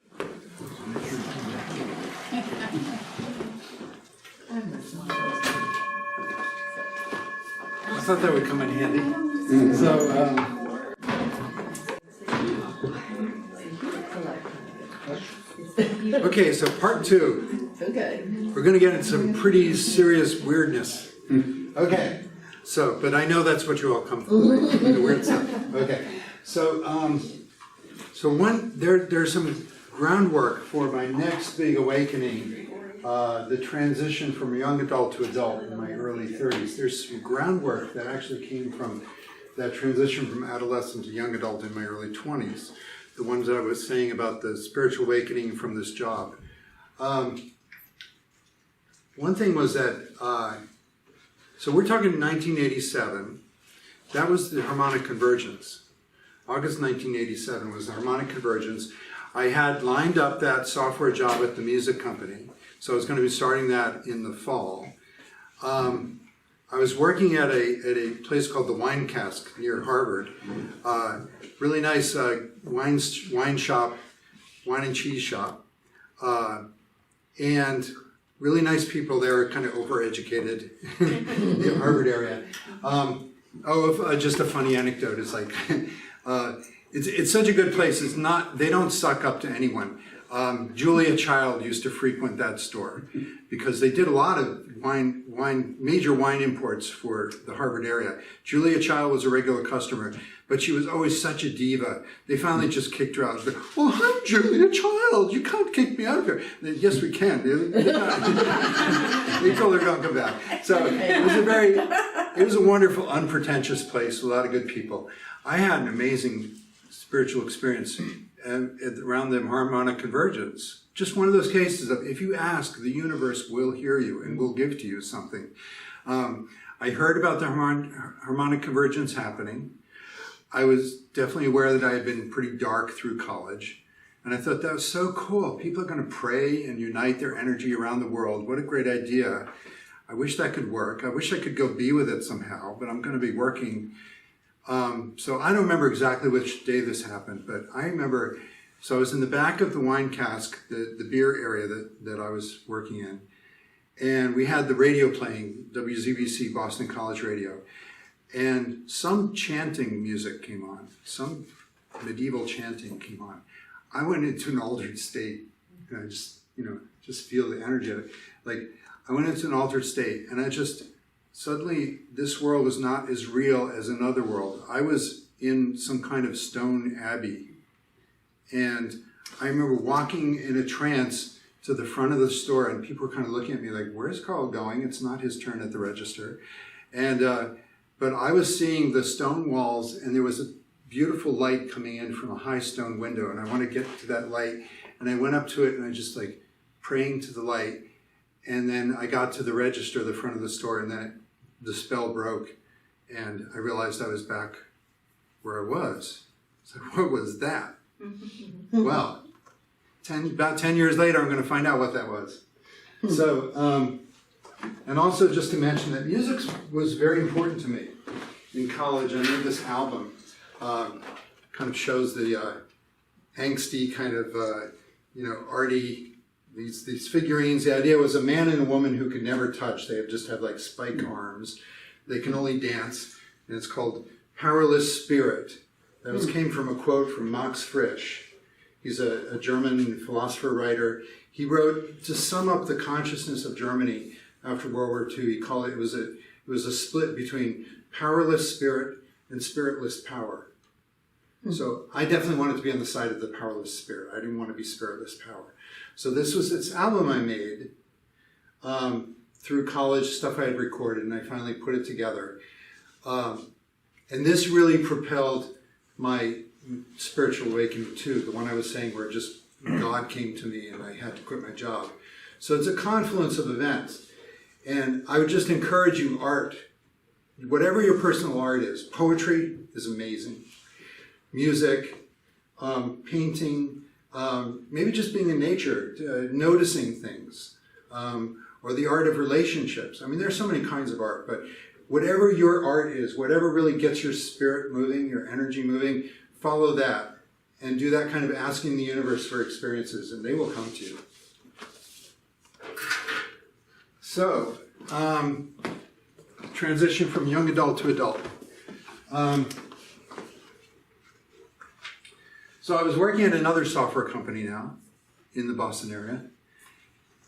I thought that would come in handy. So, okay, so part two. Okay. We're going to get into some pretty serious weirdness. Okay. So, but I know that's what you all come from, the weird stuff. Okay. So, there's some groundwork for my next big awakening, the transition from young adult to adult in my early 30s. There's some groundwork that actually came from that transition from adolescent to young adult in my early 20s. The ones that I was saying about the spiritual awakening from this job. One thing was that, so we're talking 1987. That was the harmonic convergence. August 1987 was the harmonic convergence. I had lined up that software job at the music company, so I was going to be starting that in the fall. I was working at a place called the Wine Cask near Harvard. Really nice wine shop, wine and cheese shop. And really nice people there, kind of overeducated in the Harvard area. Just a funny anecdote. It's like, it's such a good place. It's not, they don't suck up to anyone. Julia Child used to frequent that store because they did a lot of major wine imports for the Harvard area. Julia Child was a regular customer, but she was always such a diva. They finally just kicked her out. Like, "Oh, I'm Julia Child. You can't kick me out of here." They, "Yes, we can." They told her don't come back. So it was a wonderful, unpretentious place, a lot of good people. I had an amazing spiritual experience around the harmonic convergence. Just one of those cases of if you ask, the universe will hear you and will give to you something. I heard about the harmonic convergence happening. I was definitely aware that I had been pretty dark through college. And I thought that was so cool. People are going to pray and unite their energy around the world. What a great idea. I wish that could work. I wish I could go be with it somehow, but I'm going to be working. So I don't remember exactly which day this happened, but I remember, so I was in the back of the Wine Cask, the beer area that I was working in, and we had the radio playing, WZBC, Boston College Radio, and some chanting music came on, some medieval chanting came on. I went into an altered state, and I just feel the energy of it. Like, I went into an altered state, and I just, suddenly, this world was not as real as another world. I was in some kind of stone abbey. And I remember walking in a trance to the front of the store, and people were kind of looking at me like, "Where's Carl going? It's not his turn at the register." And but I was seeing the stone walls, and there was a beautiful light coming in from a high stone window, and I want to get to that light. And I went up to it, and I just like praying to the light. And then I got to the register, the front of the store, and then the spell broke, and I realized I was back where I was. So what was that? Well, about 10 years later, I'm going to find out what that was. So, and also just to mention that music was very important to me. In college, I made this album, kind of shows the angsty kind of, arty, these figurines. The idea was a man and a woman who could never touch. They just have like spike arms. They can only dance, and it's called Powerless Spirit. That came from a quote from Max Frisch. He's a German philosopher, writer. He wrote, to sum up the consciousness of Germany after World War II, he called it was a split between powerless spirit and spiritless power. So I definitely wanted to be on the side of the powerless spirit. I didn't want to be spiritless power. So this was this album I made through college, stuff I had recorded, and I finally put it together. And this really propelled my spiritual awakening too, the one I was saying where just God came to me and I had to quit my job. So it's a confluence of events. And I would just encourage you, art, whatever your personal art is. Poetry is amazing. Music, painting, maybe just being in nature, noticing things, or the art of relationships. I mean, there's so many kinds of art, but whatever your art is, whatever really gets your spirit moving, your energy moving, follow that and do that kind of asking the universe for experiences, and they will come to you. So, transition from young adult to adult. So I was working at another software company now in the Boston area,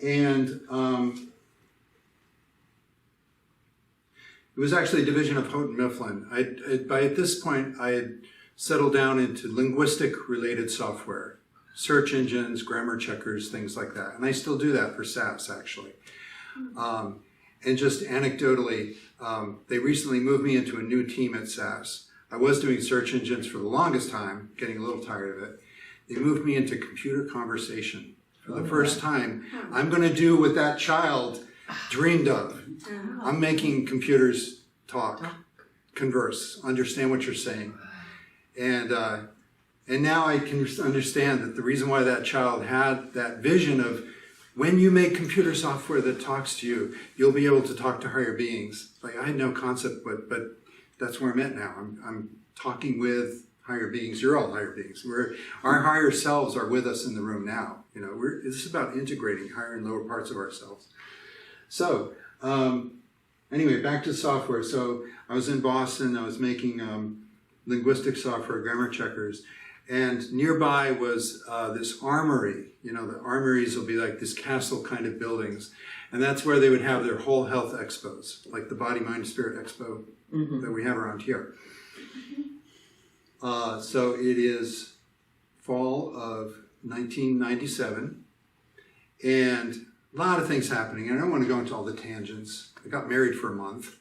and It was actually a division of Houghton Mifflin. By at this point, I had settled down into linguistic-related software, search engines, grammar checkers, things like that. And I still do that for SAS, actually. And just anecdotally, they recently moved me into a new team at SAS. I was doing search engines for the longest time, getting a little tired of it. They moved me into computer conversation. For the first time, I'm going to do what that child dreamed of. I'm making computers talk, converse, understand what you're saying. And now I can understand that the reason why that child had that vision of when you make computer software that talks to you, you'll be able to talk to higher beings. Like, I had no concept, but that's where I'm at now. I'm talking with higher beings. You're all higher beings. Our higher selves are with us in the room now. You know, this is about integrating higher and lower parts of ourselves. So, anyway, back to software. So I was in Boston. I was making linguistic software, grammar checkers. And nearby was this armory. You know, the armories will be like this castle kind of buildings. And that's where they would have their whole health expos, like the Body, Mind, Spirit Expo that we have around here. So it is fall of 1997. And a lot of things happening. And I don't want to go into all the tangents. I got married for a month.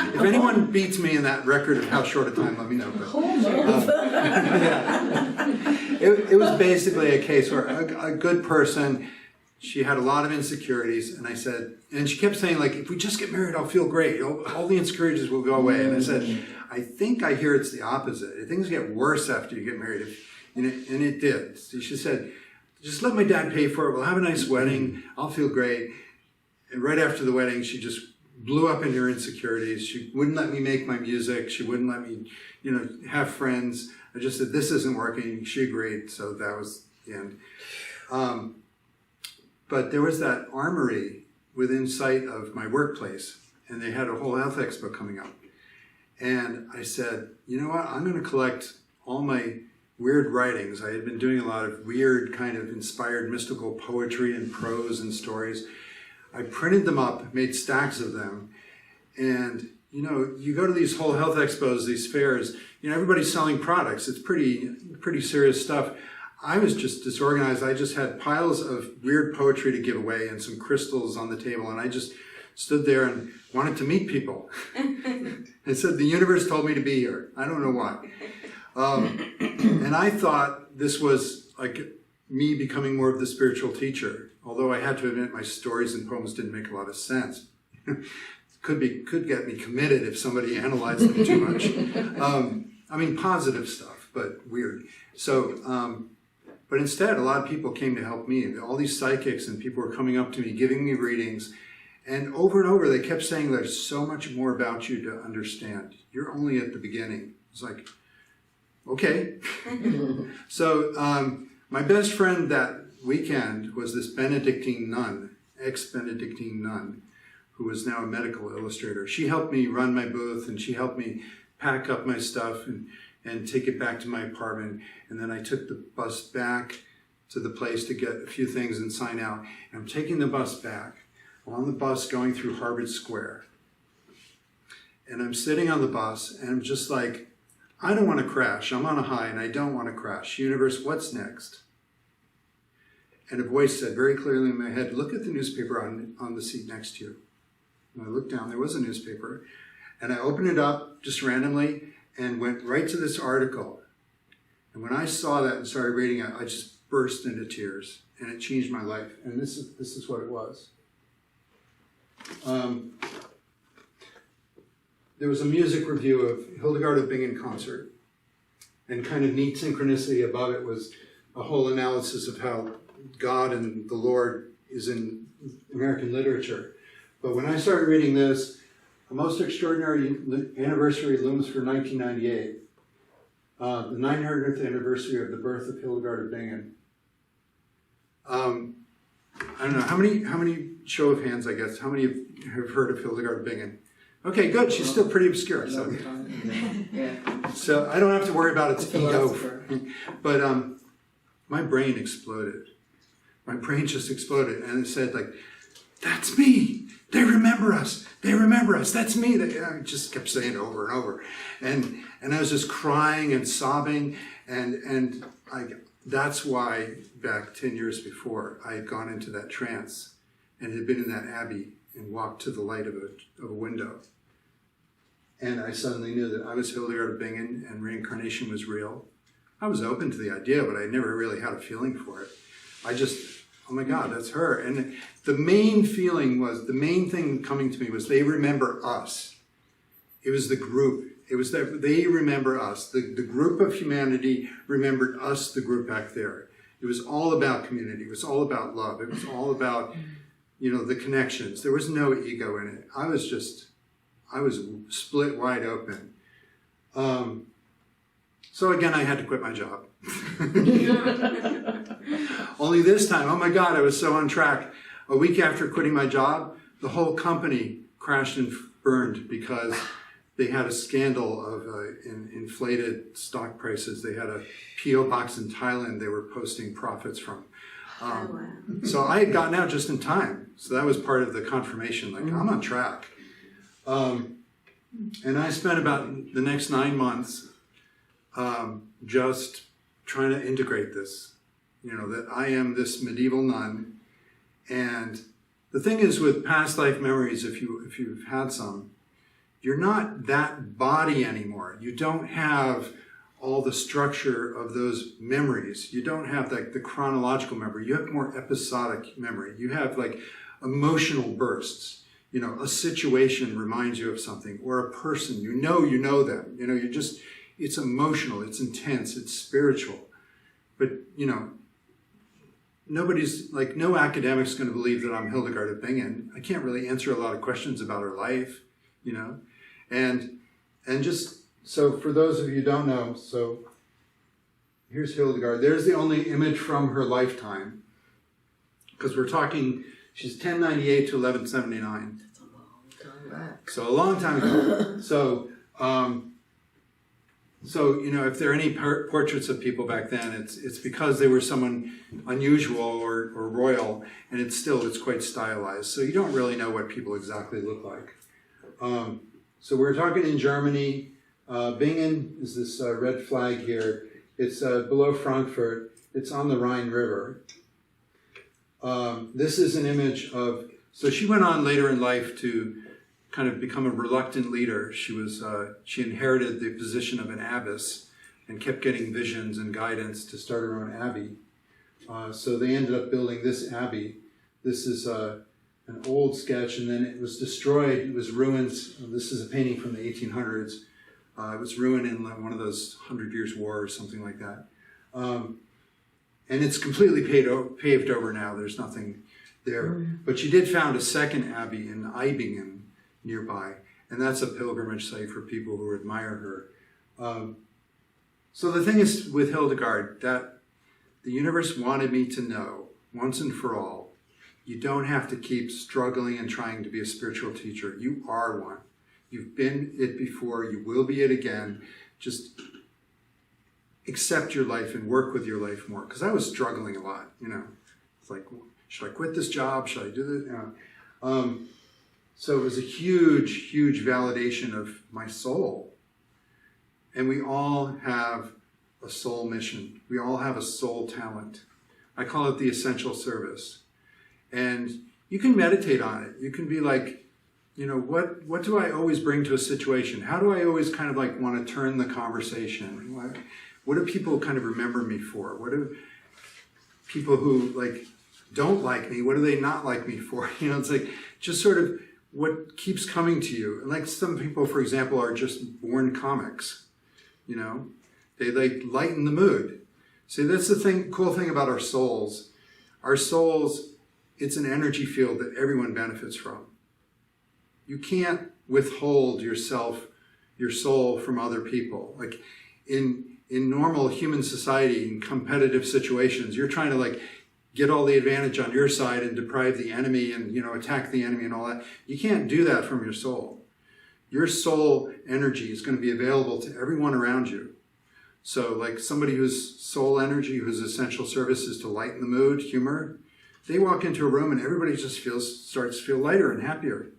If anyone beats me in that record of how short a time, let me know. But, yeah. It was basically a case where a good person, she had a lot of insecurities, and I said, and she kept saying, like, if we just get married, I'll feel great. All the insecurities will go away. And I said, I think I hear it's the opposite. Things get worse after you get married. And it did. She said, just let my dad pay for it. We'll have a nice wedding. I'll feel great. And right after the wedding, she just blew up in her insecurities. She wouldn't let me make my music. She wouldn't let me, have friends. I just said, this isn't working. She agreed. So that was the end. But there was that armory within sight of my workplace, and they had a whole health expo coming up. And I said, you know what? I'm going to collect all my weird writings. I had been doing a lot of weird kind of inspired mystical poetry and prose and stories. I printed them up, made stacks of them, and you go to these whole health expos, these fairs, everybody's selling products. It's pretty serious stuff. I was just disorganized. I just had piles of weird poetry to give away and some crystals on the table, and I just stood there and wanted to meet people. I said, the universe told me to be here. I don't know why. And I thought this was like me becoming more of the spiritual teacher. Although I had to admit my stories and poems didn't make a lot of sense. Could get me committed if somebody analyzed them too much. Positive stuff, but weird. So, but instead, a lot of people came to help me. All these psychics and people were coming up to me, giving me readings. And over, they kept saying, there's so much more about you to understand. You're only at the beginning. It's like, okay. So, my best friend that weekend was this Benedictine nun, ex-Benedictine nun, who is now a medical illustrator. She helped me run my booth, and she helped me pack up my stuff and take it back to my apartment. And then I took the bus back to the place to get a few things and sign out. And I'm taking the bus back. I'm on the bus going through Harvard Square. And I'm sitting on the bus, and I'm just like, I don't want to crash. I'm on a high, and I don't want to crash. Universe, what's next? And a voice said very clearly in my head, look at the newspaper on the seat next to you. And I looked down, there was a newspaper. And I opened it up just randomly and went right to this article. And when I saw that and started reading it, I just burst into tears. And it changed my life. And this is what it was. There was a music review of Hildegard of Bingen concert. And kind of neat synchronicity above it was a whole analysis of how God and the Lord is in American literature. But when I started reading this, A Most Extraordinary Anniversary looms for 1998, the 900th anniversary of the birth of Hildegard of Bingen. I don't know, how many, show of hands, I guess, how many have heard of Hildegard of Bingen? Okay, good, she's still pretty obscure. So, so I don't have to worry about its ego. But my brain exploded. My brain just exploded, and it said, like, that's me. They remember us. They remember us. That's me. I just kept saying it over and over. And I was just crying and sobbing. And that's why back 10 years before, I had gone into that trance and had been in that abbey and walked to the light of a window. And I suddenly knew that I was Hildegard of Bingen and reincarnation was real. I was open to the idea, but I never really had a feeling for it. I just, oh my God, that's her. And the main feeling was, the main thing coming to me was they remember us. It was the group. It was that they remember us. The group of humanity remembered us, the group back there. It was all about community. It was all about love. It was all about, the connections. There was no ego in it. I was split wide open. So again, I had to quit my job. Only this time, oh my God, I was so on track. A week after quitting my job, the whole company crashed and burned because they had a scandal of inflated stock prices. They had a P.O. box in Thailand they were posting profits from. So I had gotten out just in time. So that was part of the confirmation, like I'm on track. And I spent about the next 9 months just trying to integrate this, that I am this medieval nun. And the thing is with past life memories, if you've had some, you're not that body anymore. You don't have all the structure of those memories. You don't have the chronological memory. You have more episodic memory. You have like emotional bursts. A situation reminds you of something, or a person, you know them. It's emotional, it's intense, it's spiritual. But, nobody's, no academic's going to believe that I'm Hildegard of Bingen. I can't really answer a lot of questions about her life, And just, so for those of you who don't know, so here's Hildegard. There's the only image from her lifetime. Because we're talking, she's 1098 to 1179. That's a long time back. So a long time ago. So if there are any portraits of people back then, it's because they were someone unusual or royal, and it's quite stylized. So you don't really know what people exactly look like. So we're talking in Germany. Bingen is this red flag here. It's below Frankfurt. It's on the Rhine River. This is an image of, so she went on later in life to kind of become a reluctant leader. She inherited the position of an abbess and kept getting visions and guidance to start her own abbey. So they ended up building this abbey. This is an old sketch, and then it was destroyed. It was ruined. This is a painting from the 1800s. It was ruined in one of those 100 Years' War or something like that. And it's completely paved over now. There's nothing there. But she did found a second abbey in Eibingen nearby, and that's a pilgrimage site for people who admire her. So the thing is with Hildegard, that the universe wanted me to know, once and for all, you don't have to keep struggling and trying to be a spiritual teacher. You are one. You've been it before. You will be it again. Just accept your life and work with your life more. Because I was struggling a lot, It's like, should I quit this job? Should I do this? So it was a huge, huge validation of my soul. And we all have a soul mission. We all have a soul talent. I call it the essential service. And you can meditate on it. You can be like, what do I always bring to a situation? How do I always kind of like want to turn the conversation? What do people kind of remember me for? What do people who don't like me, what do they not like me for? It's like just sort of what keeps coming to you. And like some people, for example, are just born comics. They lighten the mood. See, that's the cool thing about our souls. Our souls, it's an energy field that everyone benefits from. You can't withhold your soul from other people. Like in normal human society, in competitive situations, you're trying to get all the advantage on your side and deprive the enemy and, attack the enemy and all that. You can't do that from your soul. Your soul energy is going to be available to everyone around you. So somebody whose soul energy, whose essential service is to lighten the mood, humor, they walk into a room and everybody just starts to feel lighter and happier.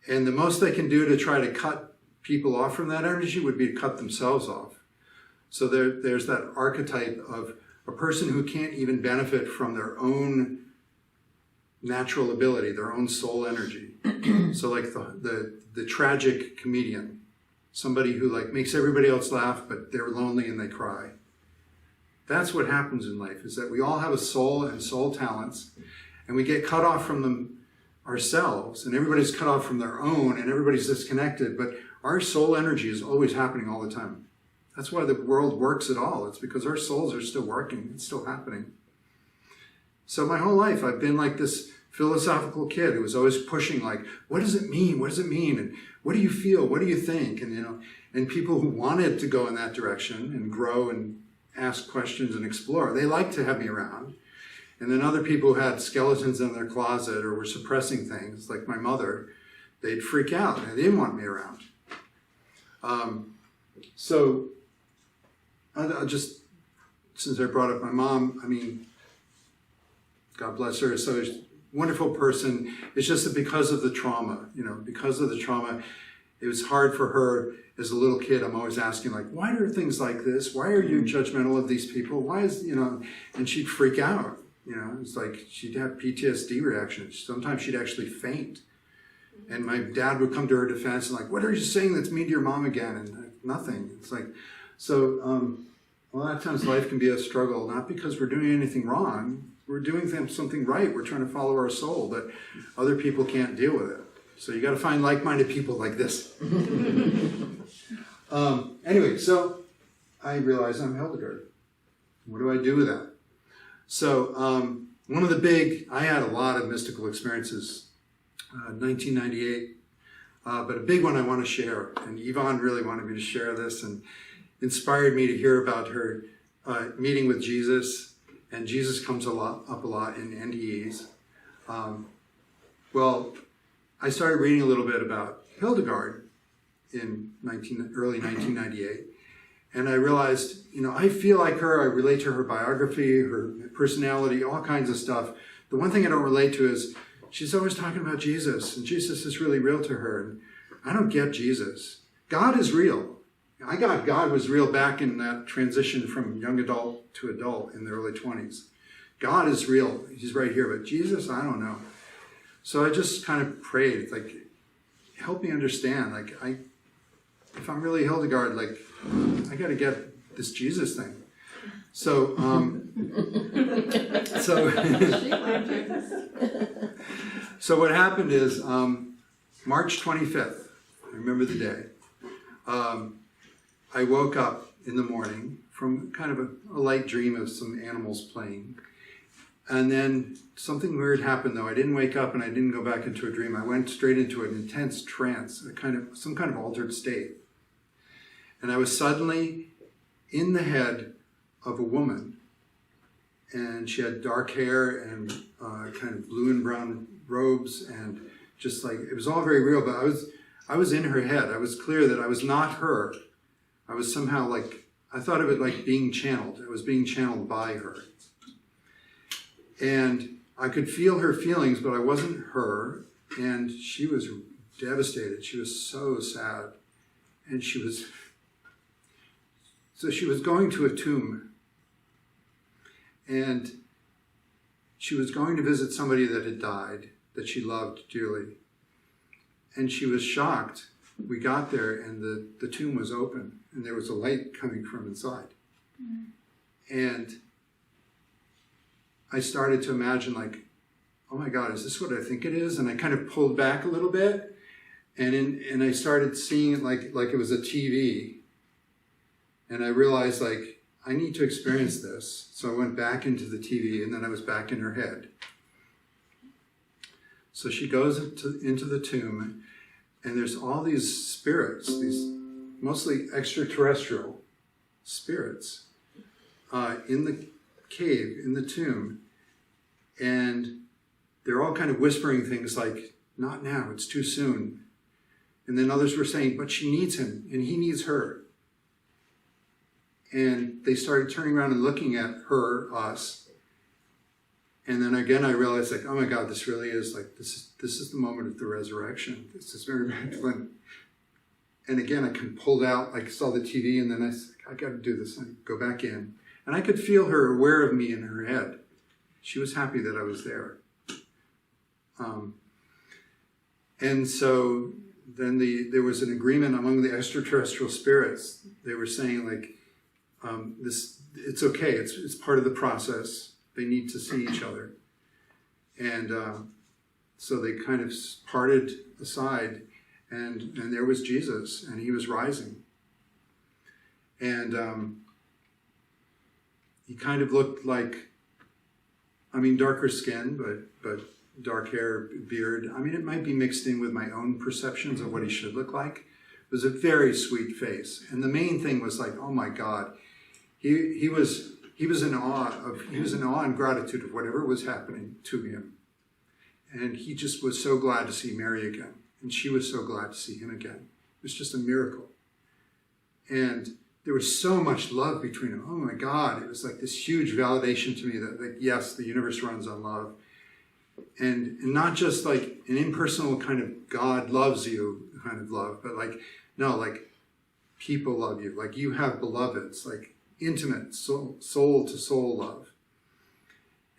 And the most they can do to try to cut people off from that energy would be to cut themselves off. So there's that archetype of a person who can't even benefit from their own natural ability, their own soul energy. So like the tragic comedian, somebody who like makes everybody else laugh, but they're lonely and they cry. That's what happens in life, is that we all have a soul and soul talents, and we get cut off from them ourselves, and everybody's cut off from their own, and everybody's disconnected, but our soul energy is always happening all the time. That's why the world works at all. It's because our souls are still working. It's still happening. So my whole life, I've been like this philosophical kid who was always pushing, like, what does it mean? What does it mean? And what do you feel? What do you think? And, you know, and people who wanted to go in that direction and grow and ask questions and explore, they liked to have me around. And then other people who had skeletons in their closet or were suppressing things, like my mother, they'd freak out and they didn't want me around. So I'll just, since I brought up my mom, I mean, God bless her, so she's a wonderful person. It's just that because of the trauma, it was hard for her as a little kid. I'm always asking, like, why are things like this? Why are you judgmental of these people? Why is, and she'd freak out. It's like she'd have PTSD reactions. Sometimes she'd actually faint. And my dad would come to her defense and like, what are you saying that's mean to your mom again? And nothing. It's like, so a lot of times life can be a struggle, not because we're doing anything wrong. We're doing something right. We're trying to follow our soul, but other people can't deal with it. So you got to find like-minded people like this. Anyway, so I realized I'm Hildegard. What do I do with that? So I had a lot of mystical experiences, 1998, but a big one I want to share, and Yvonne really wanted me to share this and inspired me to hear about her meeting with Jesus, and Jesus comes up a lot in NDEs. Well, I started reading a little bit about Hildegard in early 1998. And I realized, I feel like her, I relate to her biography, her personality, all kinds of stuff. The one thing I don't relate to is she's always talking about Jesus, and Jesus is really real to her. And I don't get Jesus. God is real. I got God was real back in that transition from young adult to adult in the early 20s. God is real. He's right here. But Jesus, I don't know. So I just kind of prayed, like, help me understand. Like, if I'm really Hildegard, like, I got to get this Jesus thing. So, so what happened is March 25th, I remember the day, I woke up in the morning from kind of a light dream of some animals playing. And then something weird happened, though. I didn't wake up and I didn't go back into a dream. I went straight into an intense trance, some kind of altered state. And I was suddenly in the head of a woman. And she had dark hair and kind of blue and brown robes, and just like, it was all very real, but I was in her head. I was clear that I was not her. I was somehow like, I thought of it like being channeled. I was being channeled by her. And I could feel her feelings, but I wasn't her. And she was devastated. She was so sad. And she was going to a tomb. And she was going to visit somebody that had died, that she loved dearly. And she was shocked. We got there and the tomb was open and there was a light coming from inside. Mm. And I started to imagine, like, oh my God, is this what I think it is? And I kind of pulled back a little bit, and I started seeing it like it was a TV. And I realized, like, I need to experience this. So I went back into the TV, and then I was back in her head. So she goes into the tomb, and there's all these spirits, these mostly extraterrestrial spirits, in the cave, in the tomb, and they're all kind of whispering things like, not now, it's too soon. And then others were saying, but she needs him, and he needs her. And they started turning around and looking at her, us, And then again, I realized, like, oh my God, this really is like, this is the moment of the resurrection. This is Mary Magdalene. And again, I kind of pulled out, like, saw the TV, and then I said, I got to do this. I go back in. And I could feel her aware of me in her head. She was happy that I was there. And so then there was an agreement among the extraterrestrial spirits. They were saying, like, it's okay. It's part of the process. They need to see each other. And so they kind of parted aside, and there was Jesus, and he was rising. And he kind of looked like, I mean, darker skin, but dark hair, beard. I mean, it might be mixed in with my own perceptions of what he should look like. It was a very sweet face. And the main thing was like, oh my God, he was in awe and gratitude of whatever was happening to him. And he just was so glad to see Mary again. And she was so glad to see him again. It was just a miracle. And there was so much love between them. Oh my God, it was like this huge validation to me that, like, yes, the universe runs on love. And not just like an impersonal kind of God loves you kind of love, but like, no, like people love you. Like you have beloveds, like intimate soul to soul love.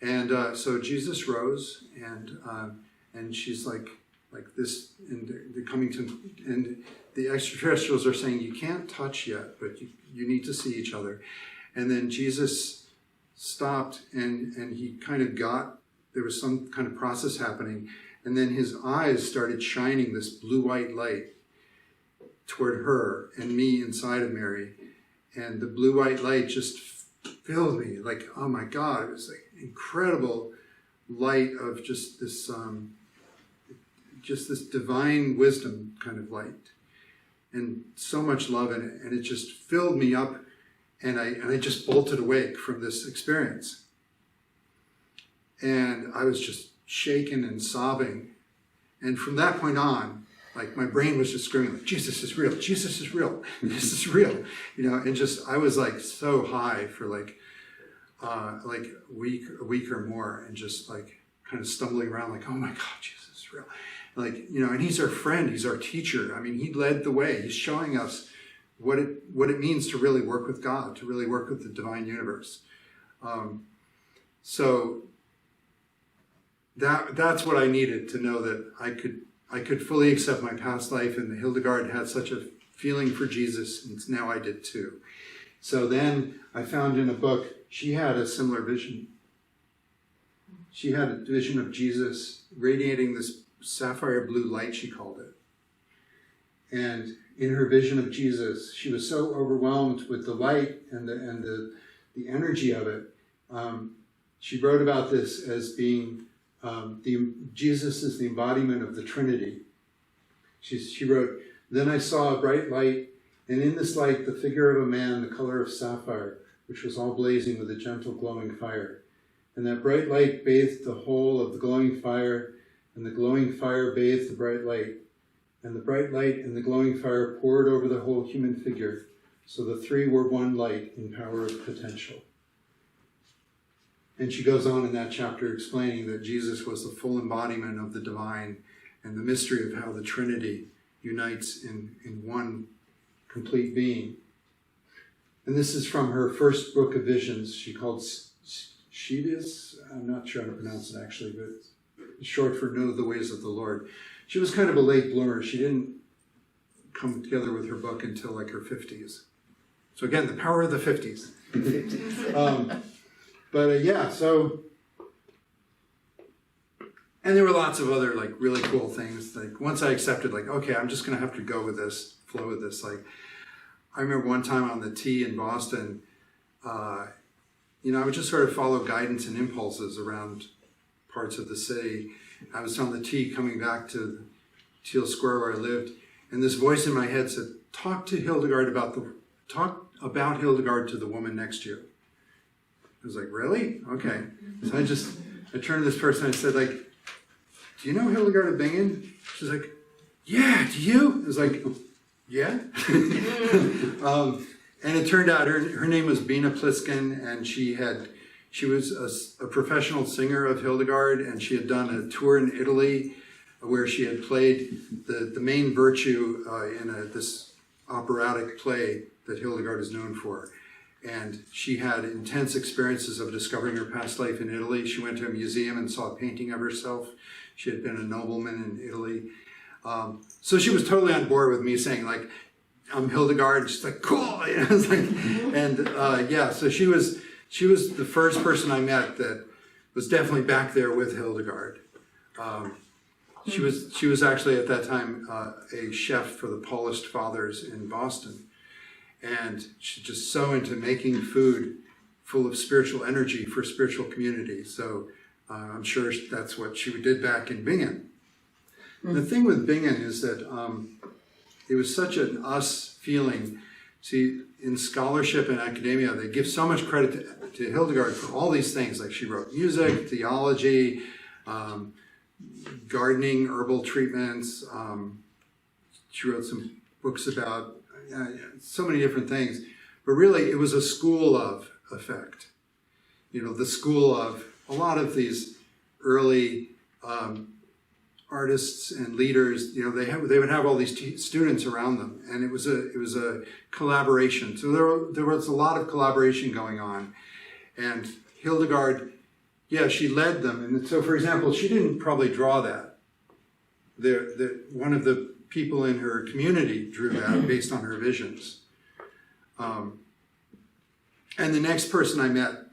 And so Jesus rose, and she's like this, and they're coming to, and the extraterrestrials are saying, you can't touch yet, but you need to see each other. And then Jesus stopped, and he kind of there was some kind of process happening, and then his eyes started shining this blue-white light toward her and me inside of Mary. And the blue-white light just filled me, like, oh my God, it was like incredible light of just this divine wisdom kind of light, and so much love in it, and it just filled me up, and I just bolted awake from this experience, and I was just shaken and sobbing, and from that point on, like my brain was just screaming, like, Jesus is real, Jesus is real, this is real, and just I was like so high for like a week or more, and just like kind of stumbling around, like, oh my God, Jesus is real. Like, and he's our friend, he's our teacher. I mean, he led the way. He's showing us what it means to really work with God, to really work with the divine universe. So that's what I needed to know, that I could fully accept my past life, and Hildegard had such a feeling for Jesus, and now I did too. So then I found in a book, she had a similar vision. She had a vision of Jesus radiating this sapphire blue light, she called it. And in her vision of Jesus, she was so overwhelmed with the light and the energy of it. She wrote about this as being Jesus is the embodiment of the Trinity. She wrote, "Then I saw a bright light, and in this light the figure of a man the color of sapphire, which was all blazing with a gentle glowing fire. And that bright light bathed the whole of the glowing fire, and the glowing fire bathed the bright light. And the bright light and the glowing fire poured over the whole human figure, so the three were one light in power of potential." And she goes on in that chapter explaining that Jesus was the full embodiment of the divine, and the mystery of how the Trinity unites in one complete being. And this is from her first book of visions. She called Sheetis. I'm not sure how to pronounce it actually, but it's short for Know the Ways of the Lord. She was kind of a late bloomer. She didn't come together with her book until like her 50s. So again, the power of the 50s. So, and there were lots of other like really cool things. Like once I accepted, like, okay, I'm just going to have to go with this, flow with this. Like I remember one time on the T in Boston, I would just sort of follow guidance and impulses around parts of the city. I was on the T coming back to Teal Square where I lived, and this voice in my head said, talk about Hildegard to the woman next to you. I was like, really? Okay. So I turned to this person and I said, like, do you know Hildegard of Bingen? She's like, yeah, do you? I was like, yeah. And it turned out her name was Bina Pliskin, and she She was a professional singer of Hildegard, and she had done a tour in Italy where she had played the main virtue in this operatic play that Hildegard is known for. And she had intense experiences of discovering her past life in Italy. She went to a museum and saw a painting of herself. She had been a nobleman in Italy. So she was totally on board with me saying, like, I'm Hildegard. She's like, cool. You know, it's like, and yeah, so she was the first person I met that was definitely back there with Hildegard. She was actually at that time a chef for the Paulist Fathers in Boston. And she's just so into making food full of spiritual energy for spiritual community. So I'm sure that's what she did back in Bingen. Mm-hmm. The thing with Bingen is that it was such an us feeling. See, in scholarship and academia, they give so much credit to Hildegard for all these things. Like she wrote music, theology, gardening, herbal treatments. She wrote some books about so many different things, but really it was a school of effect. You know, the school of a lot of these early artists and leaders. You know, they would have all these students around them, and it was a collaboration. So there was a lot of collaboration going on, and Hildegard, yeah, she led them. And so, for example, she didn't probably draw that. One of the people in her community drew that based on her visions. And the next person I met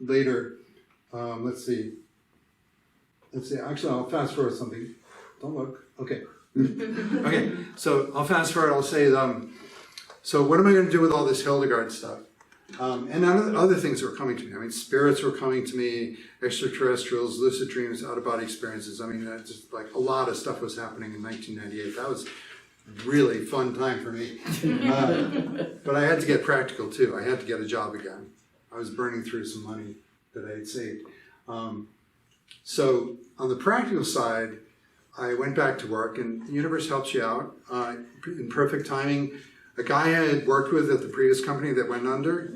later, let's see. Actually, I'll fast forward something. Don't look. Okay. Okay, so I'll fast forward. I'll say, so what am I going to do with all this Hildegard stuff? And other things were coming to me. I mean, spirits were coming to me, extraterrestrials, lucid dreams, out-of-body experiences. I mean, just like a lot of stuff was happening in 1998. That was a really fun time for me. But I had to get practical too. I had to get a job again. I was burning through some money that I had saved. So on the practical side, I went back to work, and the universe helps you out in perfect timing. A guy I had worked with at the previous company that went under,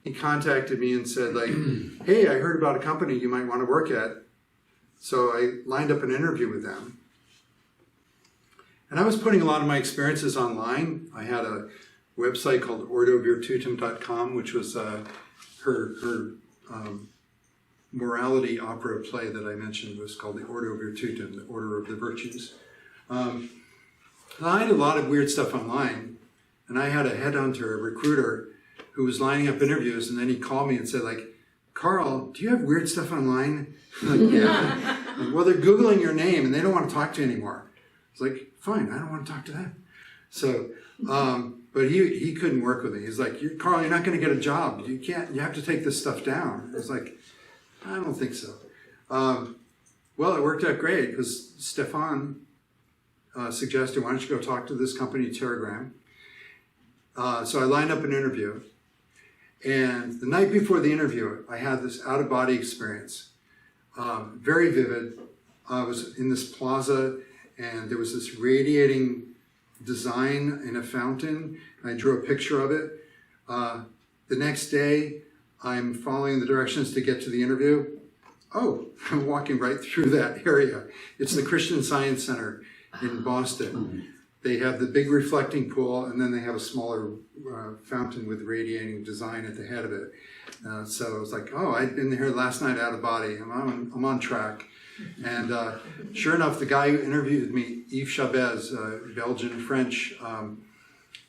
he contacted me and said, like, hey, I heard about a company you might want to work at. So I lined up an interview with them. And I was putting a lot of my experiences online. I had a website called ordovirtutum.com, which was her morality opera play that I mentioned was called the Ordo Virtutum, the Order of the Virtues. I had a lot of weird stuff online. And I had a headhunter, a recruiter, who was lining up interviews, and then he called me and said, like, Carl, do you have weird stuff online? I'm like, yeah. Like, well, they're Googling your name, and they don't want to talk to you anymore. I was like, fine, I don't want to talk to them. So, but he couldn't work with me. He's like, Carl, you're not going to get a job. You have to take this stuff down. I was like, I don't think so. Well, it worked out great, because Stefan suggested, why don't you go talk to this company, Terragram. So I lined up an interview, and the night before the interview, I had this out-of-body experience, very vivid. I was in this plaza, and there was this radiating design in a fountain. I drew a picture of it. The next day, I'm following the directions to get to the interview. Oh, I'm walking right through that area. It's the Christian Science Center in Boston. They have the big reflecting pool, and then they have a smaller fountain with radiating design at the head of it. So I was like, oh, I'd been here last night out of body. I'm on track. And sure enough, the guy who interviewed me, Yves Chabez, Belgian French,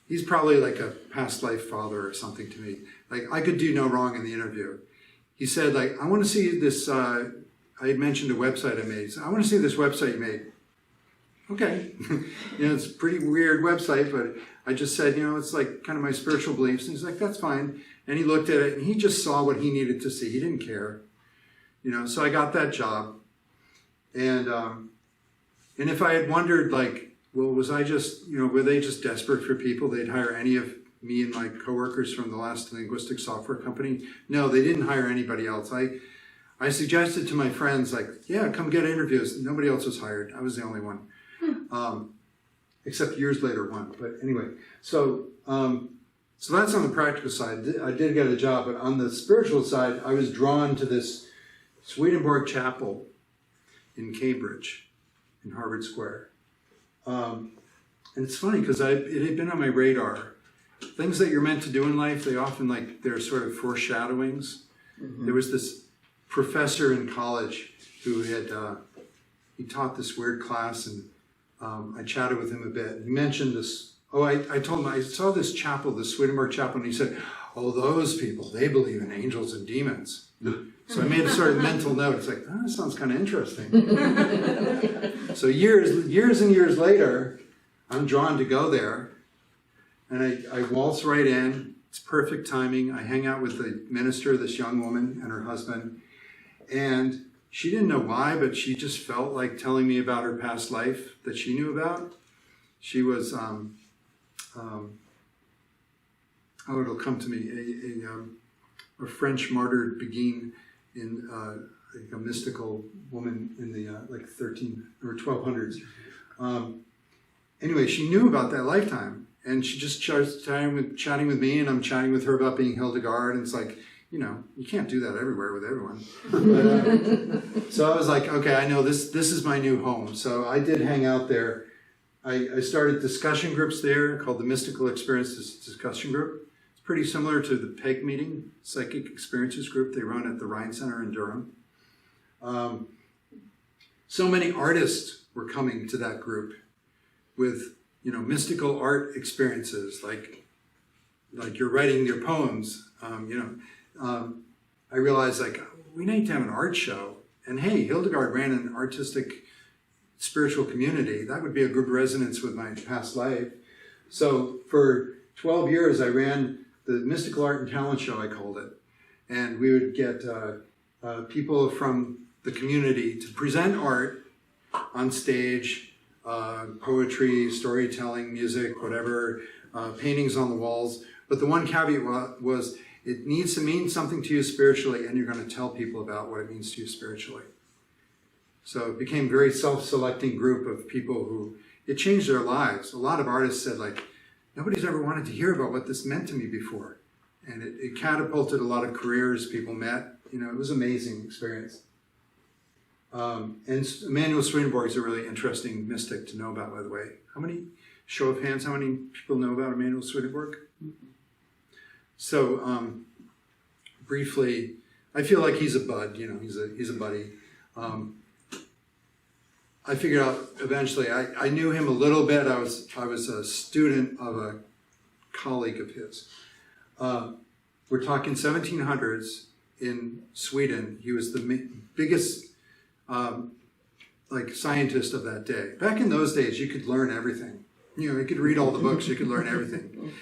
he's probably like a past life father or something to me. Like, I could do no wrong in the interview. He said, like, I want to see this, I had mentioned a website I made. He said, I want to see this website you made. Okay, it's a pretty weird website, but I just said, it's like kind of my spiritual beliefs. And he's like, that's fine. And he looked at it, and he just saw what he needed to see. He didn't care, so I got that job. And if I had wondered, like, well, was I just, were they just desperate for people? They'd hire any of me and my coworkers from the last linguistic software company? No, they didn't hire anybody else. I suggested to my friends, like, yeah, come get interviews. Nobody else was hired. I was the only one. Except years later one. But anyway, so So that's on the practical side. I did get a job, but on the spiritual side, I was drawn to this Swedenborg Chapel in Cambridge, in Harvard Square. And it's funny because it had been on my radar. Things that you're meant to do in life, they often they're sort of foreshadowings. Mm-hmm. There was this professor in college who had, he taught this weird class, and I chatted with him a bit. He mentioned this, I told him I saw this chapel, the Swedenborg Chapel, and he said, oh, those people, they believe in angels and demons. So I made a sort of mental note. It's like, oh, that sounds kind of interesting. So years and years later, I'm drawn to go there, and I waltz right in. It's perfect timing. I hang out with the minister, this young woman, and her husband, and she didn't know why, but she just felt like telling me about her past life that she knew about. She was, it'll come to me, a French martyr beguine in a mystical woman in the 13 or 1200s. Anyway, she knew about that lifetime, and she just starts chatting with me, and I'm chatting with her about being Hildegard, and it's like, you can't do that everywhere with everyone. But, so I was like, okay, I know this is my new home. So I did hang out there. I started discussion groups there called the Mystical Experiences Discussion Group. It's pretty similar to the PEG meeting, Psychic Experiences Group they run at the Rhine Center in Durham. So many artists were coming to that group with, mystical art experiences, like you're writing your poems, I realized we need to have an art show. And hey, Hildegard ran an artistic spiritual community. That would be a good resonance with my past life. So for 12 years, I ran the Mystical Art and Talent Show, I called it. And we would get people from the community to present art on stage, poetry, storytelling, music, whatever, paintings on the walls. But the one caveat was, it needs to mean something to you spiritually, and you're going to tell people about what it means to you spiritually. So it became a very self-selecting group of people who, it changed their lives. A lot of artists said, nobody's ever wanted to hear about what this meant to me before. And it catapulted a lot of careers people met. It was an amazing experience. And Emmanuel Springborg is a really interesting mystic to know about, by the way. Show of hands, how many people know about Emmanuel Springborg? So, briefly, I feel like he's a bud, he's a buddy. I figured out eventually, I knew him a little bit. I was a student of a colleague of his. We're talking 1700s in Sweden. He was the biggest scientist of that day. Back in those days, you could learn everything. You could read all the books, you could learn everything.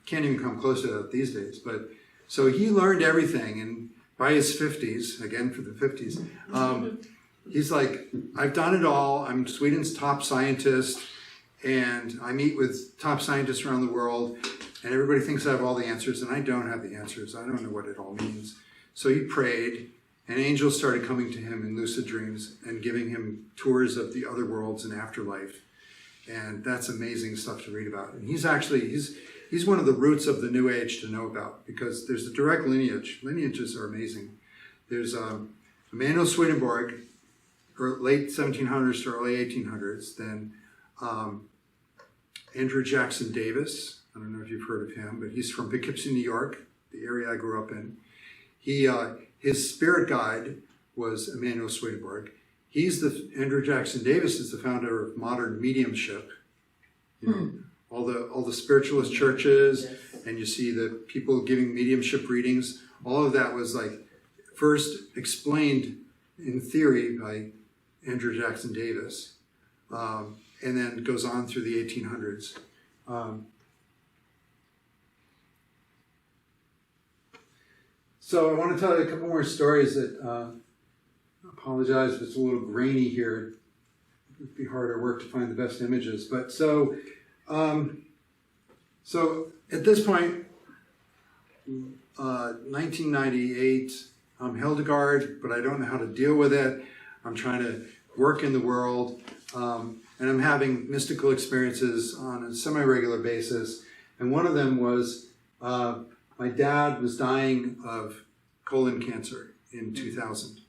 Can't even come close to that these days. But so he learned everything, and by his 50s, again for the 50s, he's like, I've done it all. I'm Sweden's top scientist, and I meet with top scientists around the world, and everybody thinks I have all the answers, and I don't have the answers. I don't know what it all means. So he prayed, and angels started coming to him in lucid dreams and giving him tours of the other worlds and afterlife. And that's amazing stuff to read about. And he's one of the roots of the New Age to know about, because there's a direct lineage. Lineages are amazing. There's Emmanuel Swedenborg, late 1700s to early 1800s. Then Andrew Jackson Davis. I don't know if you've heard of him, but he's from Poughkeepsie, New York, the area I grew up in. His spirit guide was Emmanuel Swedenborg. Andrew Jackson Davis is the founder of modern mediumship. All the spiritualist churches, and you see the people giving mediumship readings. All of that was first explained in theory by Andrew Jackson Davis, and then goes on through the 1800s. So I want to tell you a couple more stories that, I apologize if it's a little grainy here. It'd be harder work to find the best images. But so at this point, 1998, I'm Hildegard, but I don't know how to deal with it. I'm trying to work in the world, and I'm having mystical experiences on a semi-regular basis. And one of them was my dad was dying of colon cancer in 2000.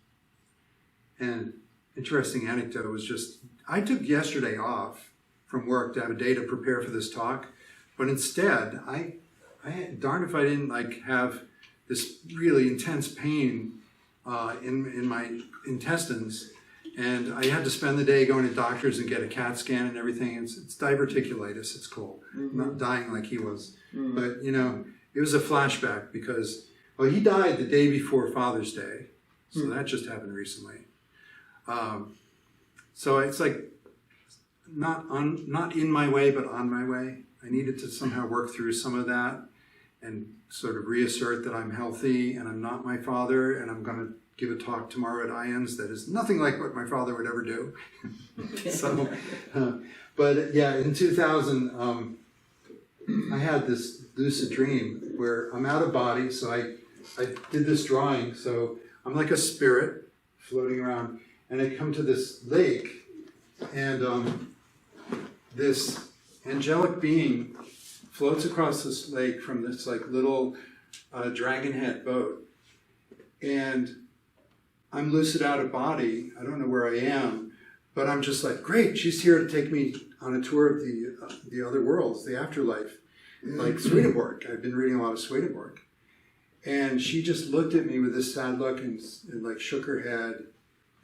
And interesting anecdote was just, I took yesterday off from work to have a day to prepare for this talk, but instead, I darned if I didn't like have this really intense pain in my intestines, and I had to spend the day going to doctors and get a CAT scan and everything. It's diverticulitis, it's called. I'm not dying like he was. But, you know, it was a flashback because, well, he died the day before Father's Day, so that just happened recently. So it's like not in my way, but on my way. I needed to somehow work through some of that and sort of reassert that I'm healthy and I'm not my father, and I'm going to give a talk tomorrow at IANS that is nothing like what my father would ever do. So, but yeah, in 2000, I had this lucid dream where I'm out of body. So I did this drawing. So I'm like a spirit floating around, and I come to this lake, and this angelic being floats across this lake from this like little dragon head boat, and I'm lucid out of body. I don't know where I am, but I'm just like, great, she's here to take me on a tour of the other worlds, the afterlife, like Swedenborg. I've been reading a lot of Swedenborg. And she just looked at me with this sad look and like shook her head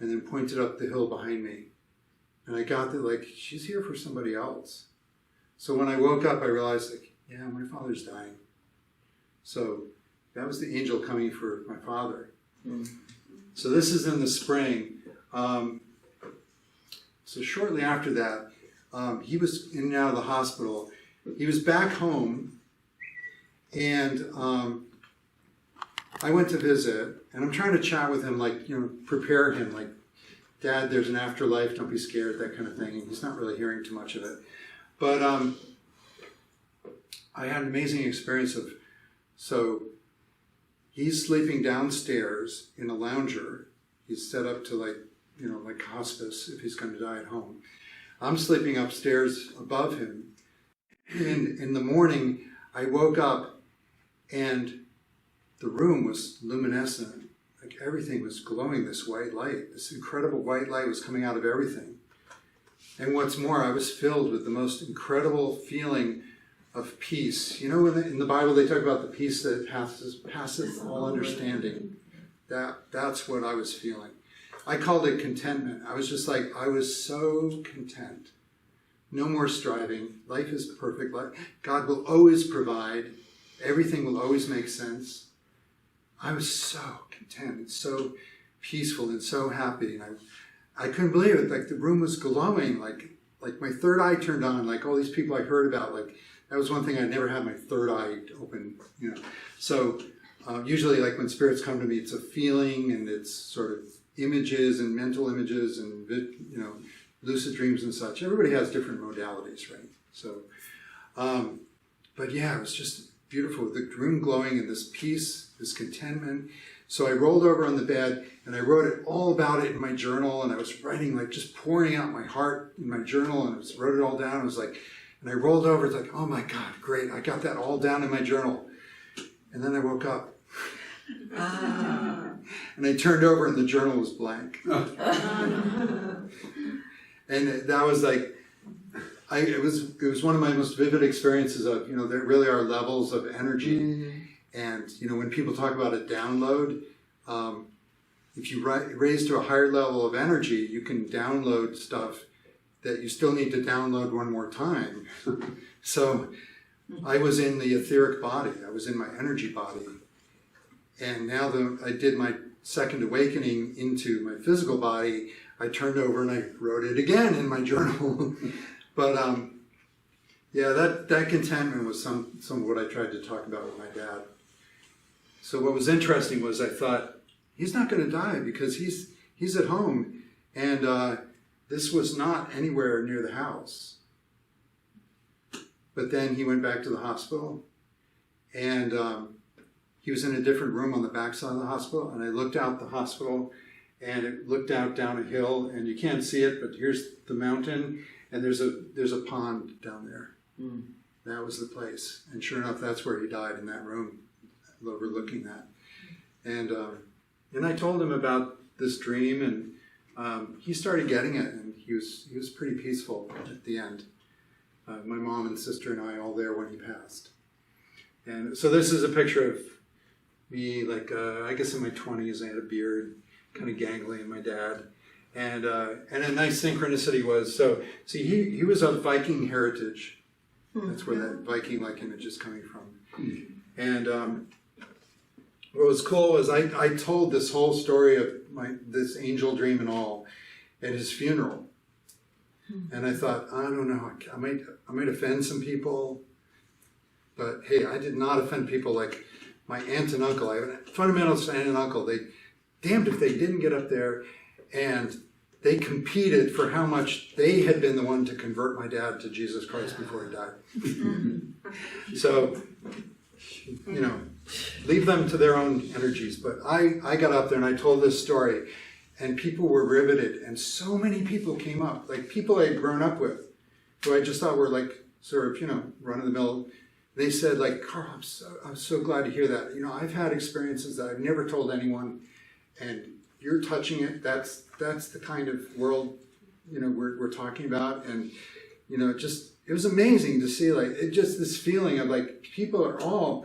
and then pointed up the hill behind me. And I got that, like, she's here for somebody else. So when I woke up, I realized, like, yeah, my father's dying. So that was the angel coming for my father. So this is in the spring. So shortly after that, he was in and out of the hospital. He was back home, and I went to visit, and I'm trying to chat with him, like, you know, prepare him, like, Dad, there's an afterlife, don't be scared, that kind of thing. And he's not really hearing too much of it. But I had an amazing experience of, so he's sleeping downstairs in a lounger. He's set up to, like, you know, like hospice if he's going to die at home. I'm sleeping upstairs above him. And in the morning, I woke up and the room was luminescent. Like everything was glowing, this white light. This incredible white light was coming out of everything. And what's more, I was filled with the most incredible feeling of peace. You know, in the Bible they talk about the peace that passeth all understanding. That's what I was feeling. I called it contentment. I was just like, I was so content. No more striving. Life is perfect. God will always provide. Everything will always make sense. I was so content and so peaceful and so happy. And I couldn't believe it. Like the room was glowing. Like my third eye turned on. Like all these people I heard about. Like that was one thing I never had my third eye open. You know. So usually, like when spirits come to me, it's a feeling and it's sort of images and mental images and you know, lucid dreams and such. Everybody has different modalities, right? So, but yeah, it was just beautiful. The room glowing and this peace, this contentment. So I rolled over on the bed and I wrote it all about it in my journal, and I was writing, like just pouring out my heart in my journal, and I just wrote it all down. I was like, and I rolled over, it's like, oh my God, great. I got that all down in my journal. And then I woke up. And I turned over and the journal was blank. And that was like, it was one of my most vivid experiences of, you know, there really are levels of energy. And, you know, when people talk about a download, if you raise to a higher level of energy, you can download stuff that you still need to download one more time. So I was in the etheric body. I was in my energy body. And now that I did my second awakening into my physical body, I turned over and I wrote it again in my journal. But yeah, that contentment was some of what I tried to talk about with my dad. So what was interesting was I thought, he's not going to die because he's at home, and this was not anywhere near the house. But then he went back to the hospital, and he was in a different room on the backside of the hospital, and I looked out the hospital, and it looked out down a hill, and you can't see it, but here's the mountain, and there's a pond down there. that was the place. And sure enough, that's where he died, in that room, overlooking that. And I told him about this dream, and he started getting it, and he was pretty peaceful at the end. My mom and sister and I all there when he passed. And so this is a picture of me, like, I guess in my 20s. I had a beard, kind of gangly, and my dad. And a nice synchronicity was, so see, he was of Viking heritage. That's where that Viking-like image is coming from. And what was cool was I told this whole story of this angel dream and all at his funeral. And I thought, I don't know, I might offend some people. But hey, I did not offend people. Like my aunt and uncle. I have a fundamentalist aunt and uncle. They damned if they didn't get up there, and they competed for how much they had been the one to convert my dad to Jesus Christ before he died. So, leave them to their own energies. But I got up there and I told this story, and people were riveted, and so many people came up, like people I had grown up with, who I just thought were like sort of, run-of-the-mill. They said, like, Carl, I'm so glad to hear that. I've had experiences that I've never told anyone, and you're touching it. That's the kind of world, we're talking about. And, it was amazing to see, like, this feeling of, like, people are all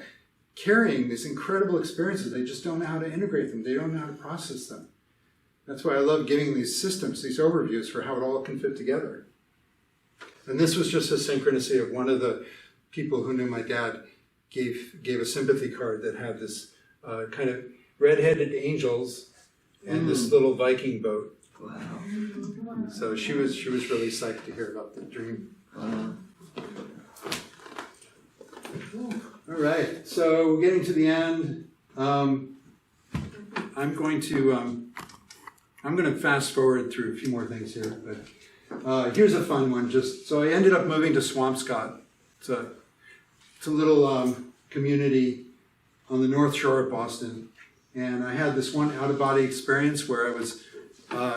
carrying these incredible experiences. They just don't know how to integrate them. They don't know how to process them. That's why I love giving these systems, these overviews for how it all can fit together. And this was just a synchronicity of one of the people who knew my dad gave a sympathy card that had this kind of red-headed angels and this little Viking boat. Wow. So she was really psyched to hear about the dream. Wow. All right, so we're getting to the end. I'm going to fast forward through a few more things here, but here's a fun one. So I ended up moving to Swampscott. It's a little community on the North Shore of Boston, and I had this one out-of-body experience where I was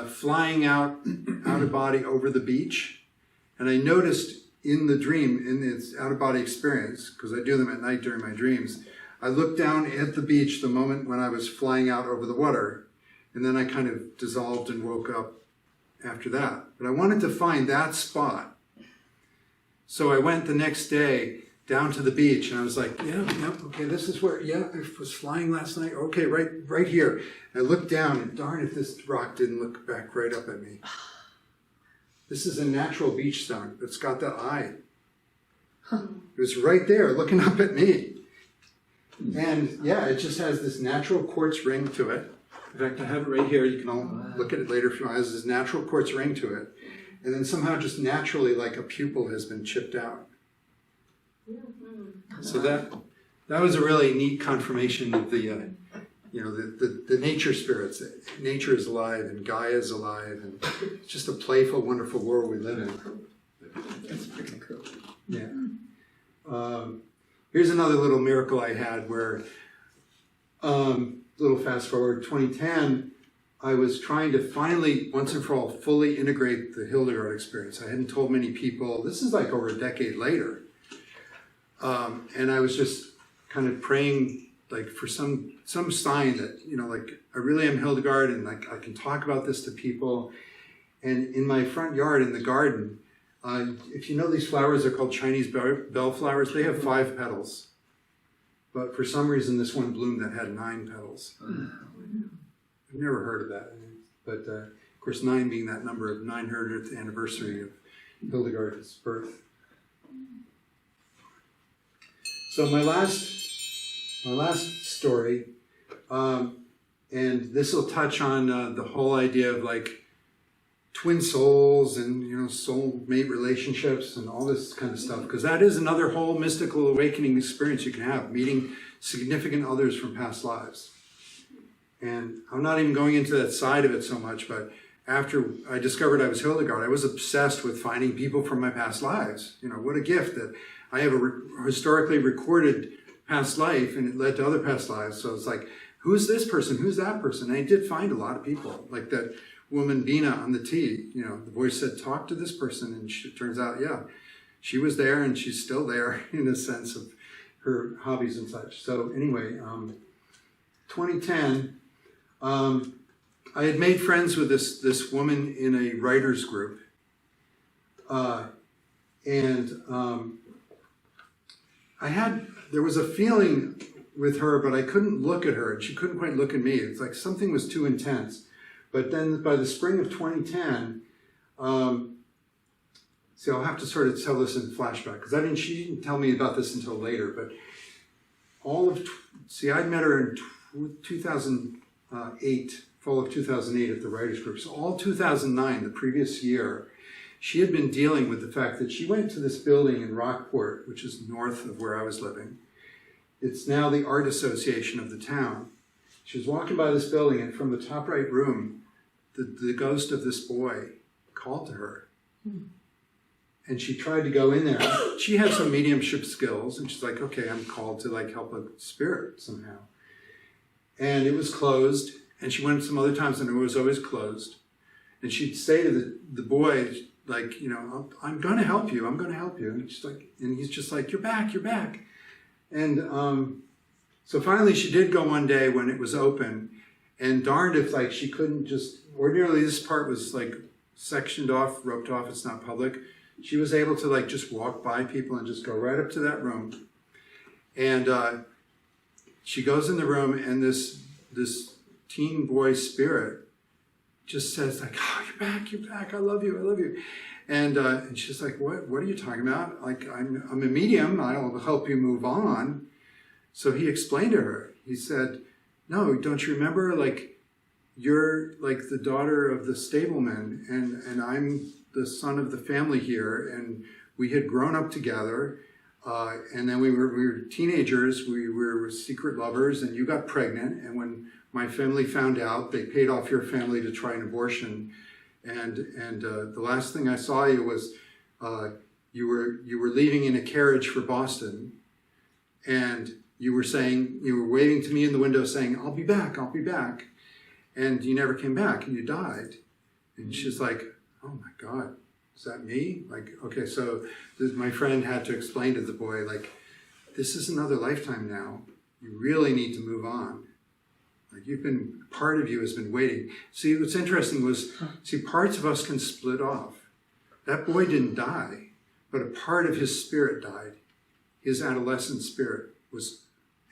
flying out of body over the beach, and I noticed in the dream, in this out-of-body experience, because I do them at night during my dreams, I looked down at the beach the moment when I was flying out over the water, and then I kind of dissolved and woke up after that. But I wanted to find that spot. So I went the next day down to the beach, and I was like, okay, this is where, I was flying last night. Okay, right here. And I looked down, and darn if this rock didn't look back right up at me. This is a natural beach stone. It's got that eye. It was right there looking up at me. And it just has this natural quartz ring to it. In fact, I have it right here. You can all look at it later if you want. It has this natural quartz ring to it. And then somehow just naturally, like a pupil has been chipped out. So that was a really neat confirmation of the nature spirits. Nature is alive and Gaia is alive, and it's just a playful, wonderful world we live in. That's pretty cool. Yeah. Here's another little miracle I had where, little fast forward, 2010, I was trying to finally, once and for all, fully integrate the Hildegard experience. I hadn't told many people. This is like over a decade later. And I was just kind of praying, like, for some sign that, like, I really am Hildegard, and like I can talk about this to people. And in my front yard, in the garden, if you know these flowers are called Chinese bellflowers, they have 5 petals. But for some reason, this one bloomed that had 9 petals. I've never heard of that. But of course, 9 being that number of 900th anniversary of Hildegard's birth. So my last story, and this will touch on the whole idea of like twin souls and soulmate relationships and all this kind of stuff, because that is another whole mystical awakening experience you can have, meeting significant others from past lives. And I'm not even going into that side of it so much, but after I discovered I was Hildegard, I was obsessed with finding people from my past lives. What a gift that I have a historically recorded past life, and it led to other past lives. So it's like, who's this person? Who's that person? And I did find a lot of people, like that woman Bina on the T. The voice said, talk to this person, and it turns out, she was there and she's still there in a sense of her hobbies and such. So anyway, 2010, I had made friends with this woman in a writer's group. There was a feeling with her, but I couldn't look at her, and she couldn't quite look at me. It's like something was too intense. But then by the spring of 2010, see, I'll have to sort of tell this in flashback, because she didn't tell me about this until later, but I'd met her in 2008, fall of 2008 at the writers group. So all 2009, the previous year, she had been dealing with the fact that she went to this building in Rockport, which is north of where I was living. It's now the art association of the town. She was walking by this building, and from the top right room, the ghost of this boy called to her. And she tried to go in there. She had some mediumship skills, and she's like, okay, I'm called to like help a spirit somehow. And it was closed, and she went some other times, and it was always closed. And she'd say to the boy, like, I'm going to help you. I'm going to help you. And he's just like, you're back. And so finally she did go one day when it was open, and darned if like she couldn't just, ordinarily this part was like sectioned off, roped off, it's not public. She was able to like just walk by people and just go right up to that room. And she goes in the room, and this teen boy spirit just says like, oh, you're back, I love you. And she's like, what are you talking about? Like, I'm a medium, I'll help you move on. So he explained to her, he said, no, don't you remember, like, you're like the daughter of the stableman, and I'm the son of the family here, and we had grown up together, and then we were teenagers, we were secret lovers, and you got pregnant, and when my family found out, they paid off your family to try an abortion. And the last thing I saw you was you were leaving in a carriage for Boston, and you were waving to me in the window saying, I'll be back, and you never came back, and you died. And she's like, oh my God, is that me? Like, okay, so my friend had to explain to the boy, like, this is another lifetime now. You really need to move on. Like, part of you has been waiting. See, what's interesting was, parts of us can split off. That boy didn't die, but a part of his spirit died. His adolescent spirit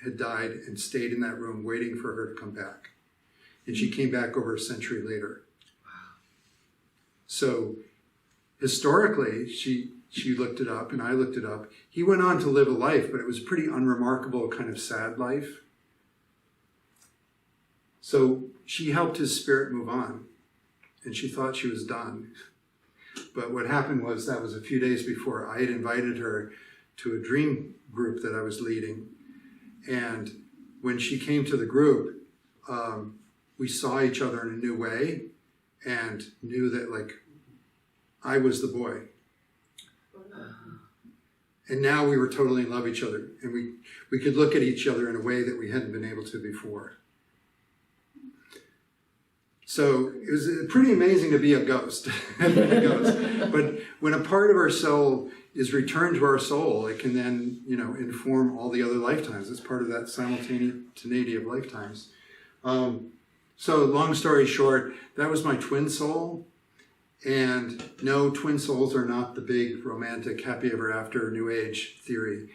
had died and stayed in that room waiting for her to come back. And she came back over a century later. So historically, she looked it up and I looked it up. He went on to live a life, but it was a pretty unremarkable, kind of sad life. So she helped his spirit move on, and she thought she was done. But what happened was, that was a few days before I had invited her to a dream group that I was leading. And when she came to the group, we saw each other in a new way and knew that, like, I was the boy. And now we were totally in love with each other, and we could look at each other in a way that we hadn't been able to before. So it was pretty amazing to be a ghost. But when a part of our soul is returned to our soul, it can then, inform all the other lifetimes. It's part of that simultaneity of lifetimes. So long story short, that was my twin soul. And no, twin souls are not the big romantic happy ever after New Age theory.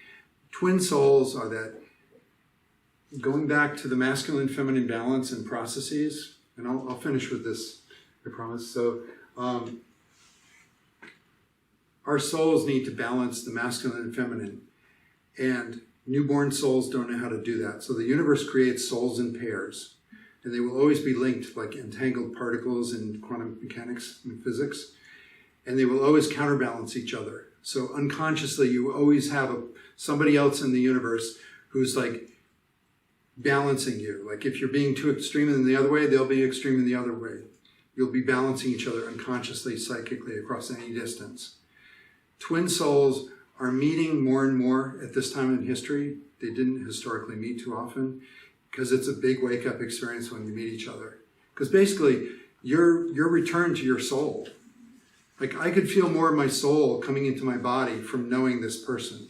Twin souls are that, going back to the masculine feminine balance and processes, and I'll finish with this, I promise. So our souls need to balance the masculine and feminine, and newborn souls don't know how to do that. So the universe creates souls in pairs, and they will always be linked like entangled particles in quantum mechanics and physics, and they will always counterbalance each other. So unconsciously, you always have somebody else in the universe who's like balancing you. Like if you're being too extreme in the other way, they'll be extreme in the other way. You'll be balancing each other unconsciously, psychically, across any distance. Twin souls are meeting more and more at this time in history. They didn't historically meet too often, because it's a big wake-up experience when you meet each other. Because basically, you're returned to your soul. Like I could feel more of my soul coming into my body from knowing this person.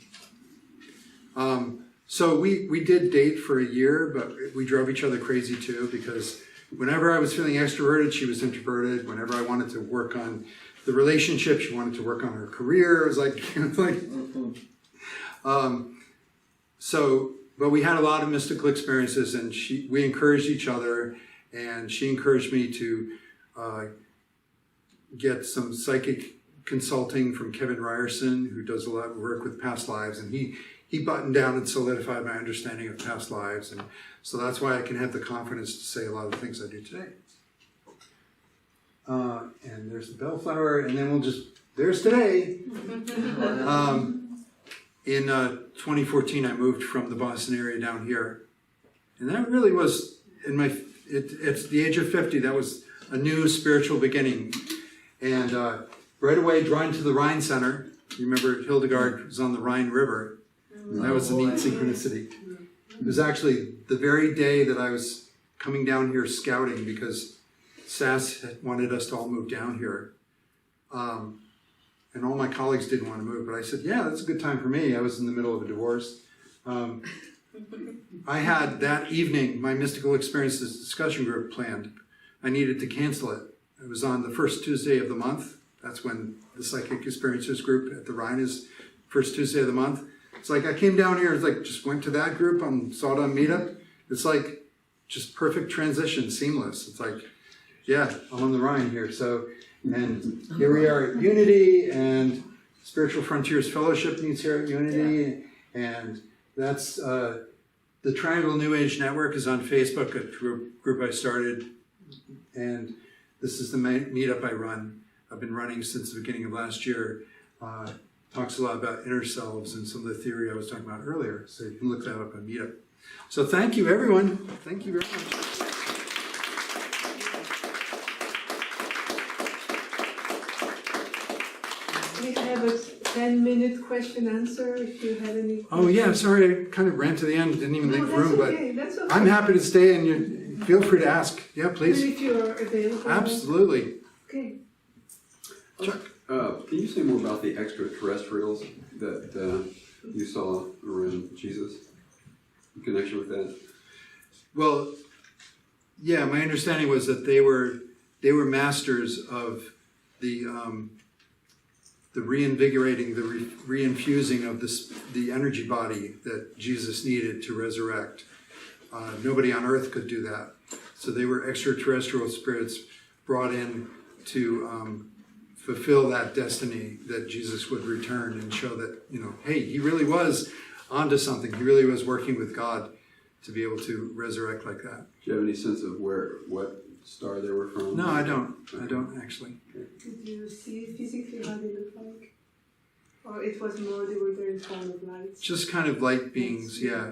So we did date for a year, but we drove each other crazy too, because whenever I was feeling extroverted, she was introverted. Whenever I wanted to work on the relationship, she wanted to work on her career. It was like, but we had a lot of mystical experiences, and we encouraged each other, and she encouraged me to get some psychic consulting from Kevin Ryerson, who does a lot of work with past lives, and he buttoned down and solidified my understanding of past lives, and so that's why I can have the confidence to say a lot of the things I do today. And there's the bellflower, and then there's today. In 2014, I moved from the Boston area down here, and that really was it's the age of 50. That was a new spiritual beginning, and right away, drawn to the Rhine Center. You remember Hildegard was on the Rhine River. That was a neat synchronicity. It was actually the very day that I was coming down here scouting, because SAS had wanted us to all move down here. And all my colleagues didn't want to move, but I said, yeah, that's a good time for me. I was in the middle of a divorce. I had that evening my mystical experiences discussion group planned. I needed to cancel it. It was on the first Tuesday of the month. That's when the Psychic Experiences group at the Rhine is, first Tuesday of the month. It's like I came down here, it's like just went to that group on saw it on Meetup. It's like just perfect transition, seamless. It's like, yeah, I'm on the Rhine here. So, and here we are at Unity, and Spiritual Frontiers Fellowship meets here at Unity, and that's the Triangle New Age Network is on Facebook, a group I started, and this is the meetup I run. I've been running since the beginning of last year. Talks a lot about inner selves and some of the theory I was talking about earlier. So you can look that up on Meetup. So thank you, everyone. Thank you very much. We have a 10-minute question answer if you have any questions. Oh yeah, sorry, I kind of ran to the end, didn't even leave room, okay. That's okay. but I'm happy to stay, and you feel free to ask. Yeah, please. If you're available. Absolutely. Okay. Chuck. Can you say more about the extraterrestrials that you saw around Jesus? In connection with that? Well, yeah, my understanding was that they were masters of the reinvigorating, the reinfusing of the energy body that Jesus needed to resurrect. Nobody on Earth could do that. So they were extraterrestrial spirits brought in to fulfill that destiny, that Jesus would return and show that, hey, he really was onto something. He really was working with God to be able to resurrect like that. Do you have any sense of what star they were from? No, I don't. I don't actually. Did you see physically how they look like? Or it was more they were there in form of lights? Just kind of light beings, yeah.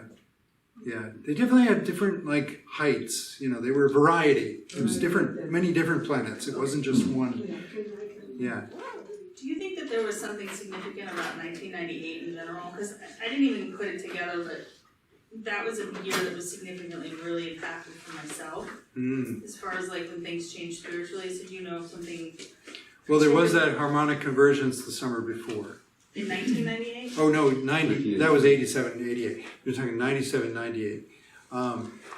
Yeah. They definitely had different heights. They were a variety. It was many different planets. It wasn't just one. Yeah. Do you think that there was something significant about 1998 in general? Because I didn't even put it together, but that was a year that was significantly really impactful for myself. As far as when things changed spiritually. So do you know something? Well, there was that harmonic convergence the summer before. In 1998? Oh no, 90. That was 87, 88. You're talking 97, 98.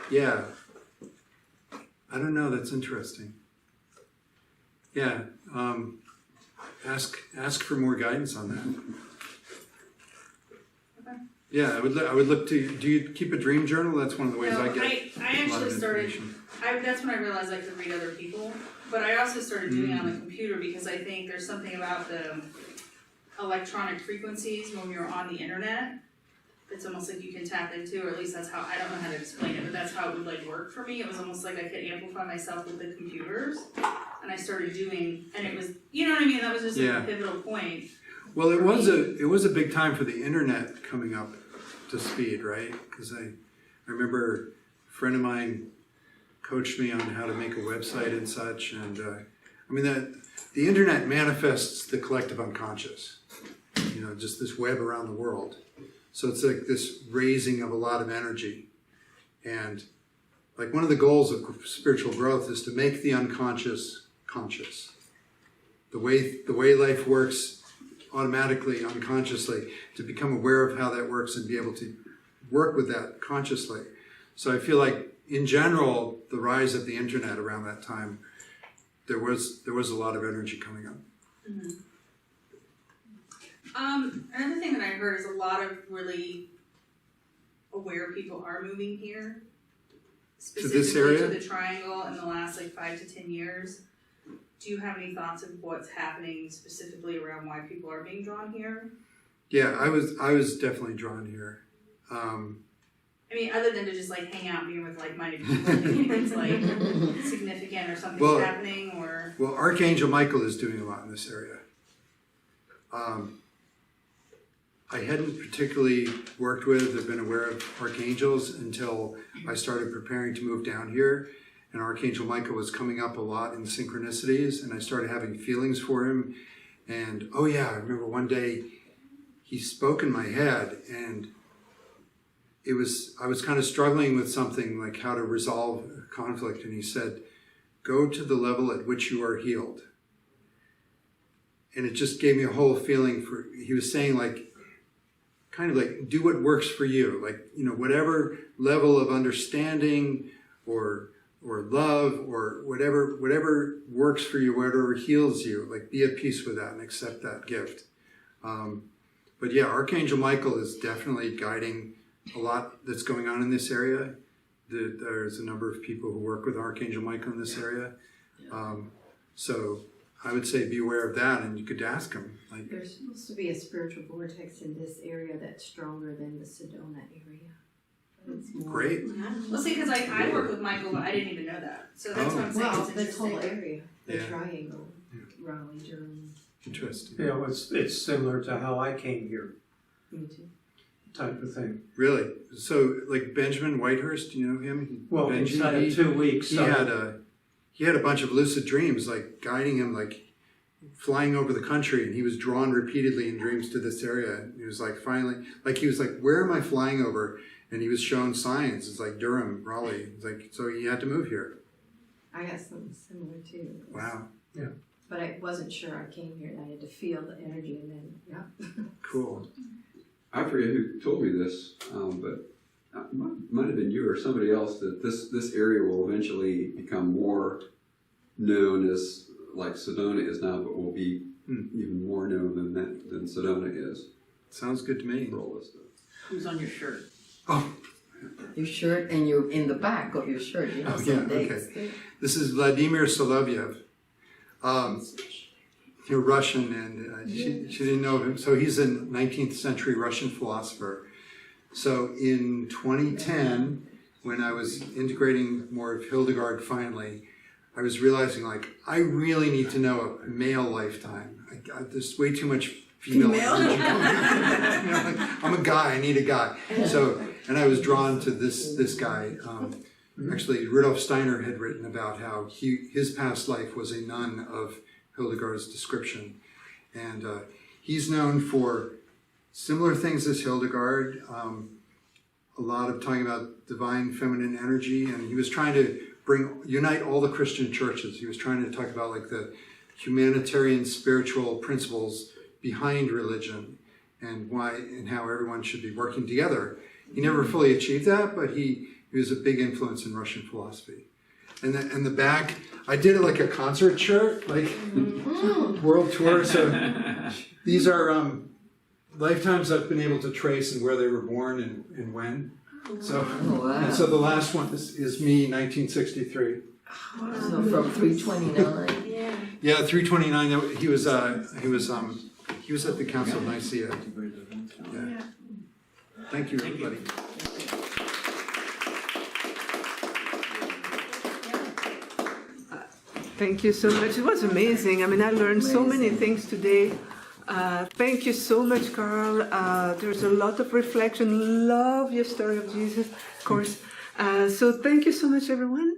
Yeah. I don't know. That's interesting. Yeah. Ask for more guidance on that. Okay. Yeah, I would look to. Do you keep a dream journal? That's one of the ways I get. I actually started. That's when I realized I could read other people. But I also started doing it on the computer because I think there's something about the electronic frequencies when we were on the internet. It's almost like you can tap into, or at least that's how, I don't know how to explain it, but that's how it would work for me. It was almost like I could amplify myself with the computers, and I started doing, and it was, you know what I mean? That was just a pivotal point. Well, it was a big time for the internet coming up to speed, right? Because I remember a friend of mine coached me on how to make a website and such, and the internet manifests the collective unconscious, just this web around the world. So it's like this raising of a lot of energy. And one of the goals of spiritual growth is to make the unconscious conscious. the way life works automatically, unconsciously, to become aware of how that works and be able to work with that consciously. So I feel like, in general, the rise of the internet around that time, there was a lot of energy coming up. Mm-hmm. Another thing that I heard is a lot of really aware people are moving here, specifically this area? to the Triangle in the last 5 to 10 years. Do you have any thoughts of what's happening specifically around why people are being drawn here? Yeah, I was definitely drawn here. I mean, other than to just hang out being with like-minded people, do you think it's significant or something's happening, or? Well, Archangel Michael is doing a lot in this area. I hadn't particularly worked with or been aware of archangels until I started preparing to move down here. And Archangel Michael was coming up a lot in synchronicities, and I started having feelings for him. And oh yeah, I remember one day he spoke in my head, and I was kind of struggling with something like how to resolve a conflict, and he said, "Go to the level at which you are healed." And it just gave me a whole feeling he was saying kind of do what works for you, whatever level of understanding or love or whatever works for you, whatever heals you, be at peace with that and accept that gift. But yeah, Archangel Michael is definitely guiding a lot that's going on in this area. There's a number of people who work with Archangel Michael in this area. So I would say be aware of that, and you could ask him. There's supposed to be a spiritual vortex in this area that's stronger than the Sedona area. It's more, great. Well, see, because I work with Michael, but I didn't even know that. So that's what I'm saying. Well, It's this whole interesting. area, the Yeah. triangle, Raleigh, Durham, Interesting. It's similar to how I came here, me too. type of thing. Really? So Benjamin Whitehurst, do you know him? Well, Benji, inside of 2 weeks, he had a bunch of lucid dreams, guiding him, flying over the country, and he was drawn repeatedly in dreams to this area. He was finally, he was where am I flying over? And he was shown signs. It's Durham, Raleigh. It's so he had to move here. I got something similar too. Wow. Yeah. But I wasn't sure I came here and I had to feel the energy and then, yeah. Cool. I forget who told me this, but it might have been you or somebody else, that this area will eventually become more known as Sedona is now, but will be even more known than Sedona is. Sounds good to me. For all this stuff. Who's on your shirt? Oh, Your shirt, and you're in the back of your shirt. Some dates. okay. This is Vladimir Solovyev. You're Russian, and she didn't know him. So he's a 19th century Russian philosopher. So in 2010, when I was integrating more of Hildegard finally, I was realizing I really need to know a male lifetime. There's way too much female energy going on. I'm a guy, I need a guy. So, and I was drawn to this guy. Actually, Rudolf Steiner had written about how his past life was a nun of Hildegard's description. And he's known for similar things as Hildegard, a lot of talking about divine feminine energy, and he was trying to unite all the Christian churches. He was trying to talk about the humanitarian spiritual principles behind religion and why and how everyone should be working together. He never fully achieved that, but he was a big influence in Russian philosophy. And the back, I did it like a concert shirt, world tour. So these are lifetimes I've been able to trace and where they were born and when. So, and so the last one is me, 1963. So from 329. Yeah, 329. He was at the Council of Nicaea. Yeah. Thank you, everybody. Thank you so much. It was amazing. I mean, I learned so many things today. Thank you so much, Carl. There's a lot of reflection. Love your story of Jesus, of course. So thank you so much, everyone.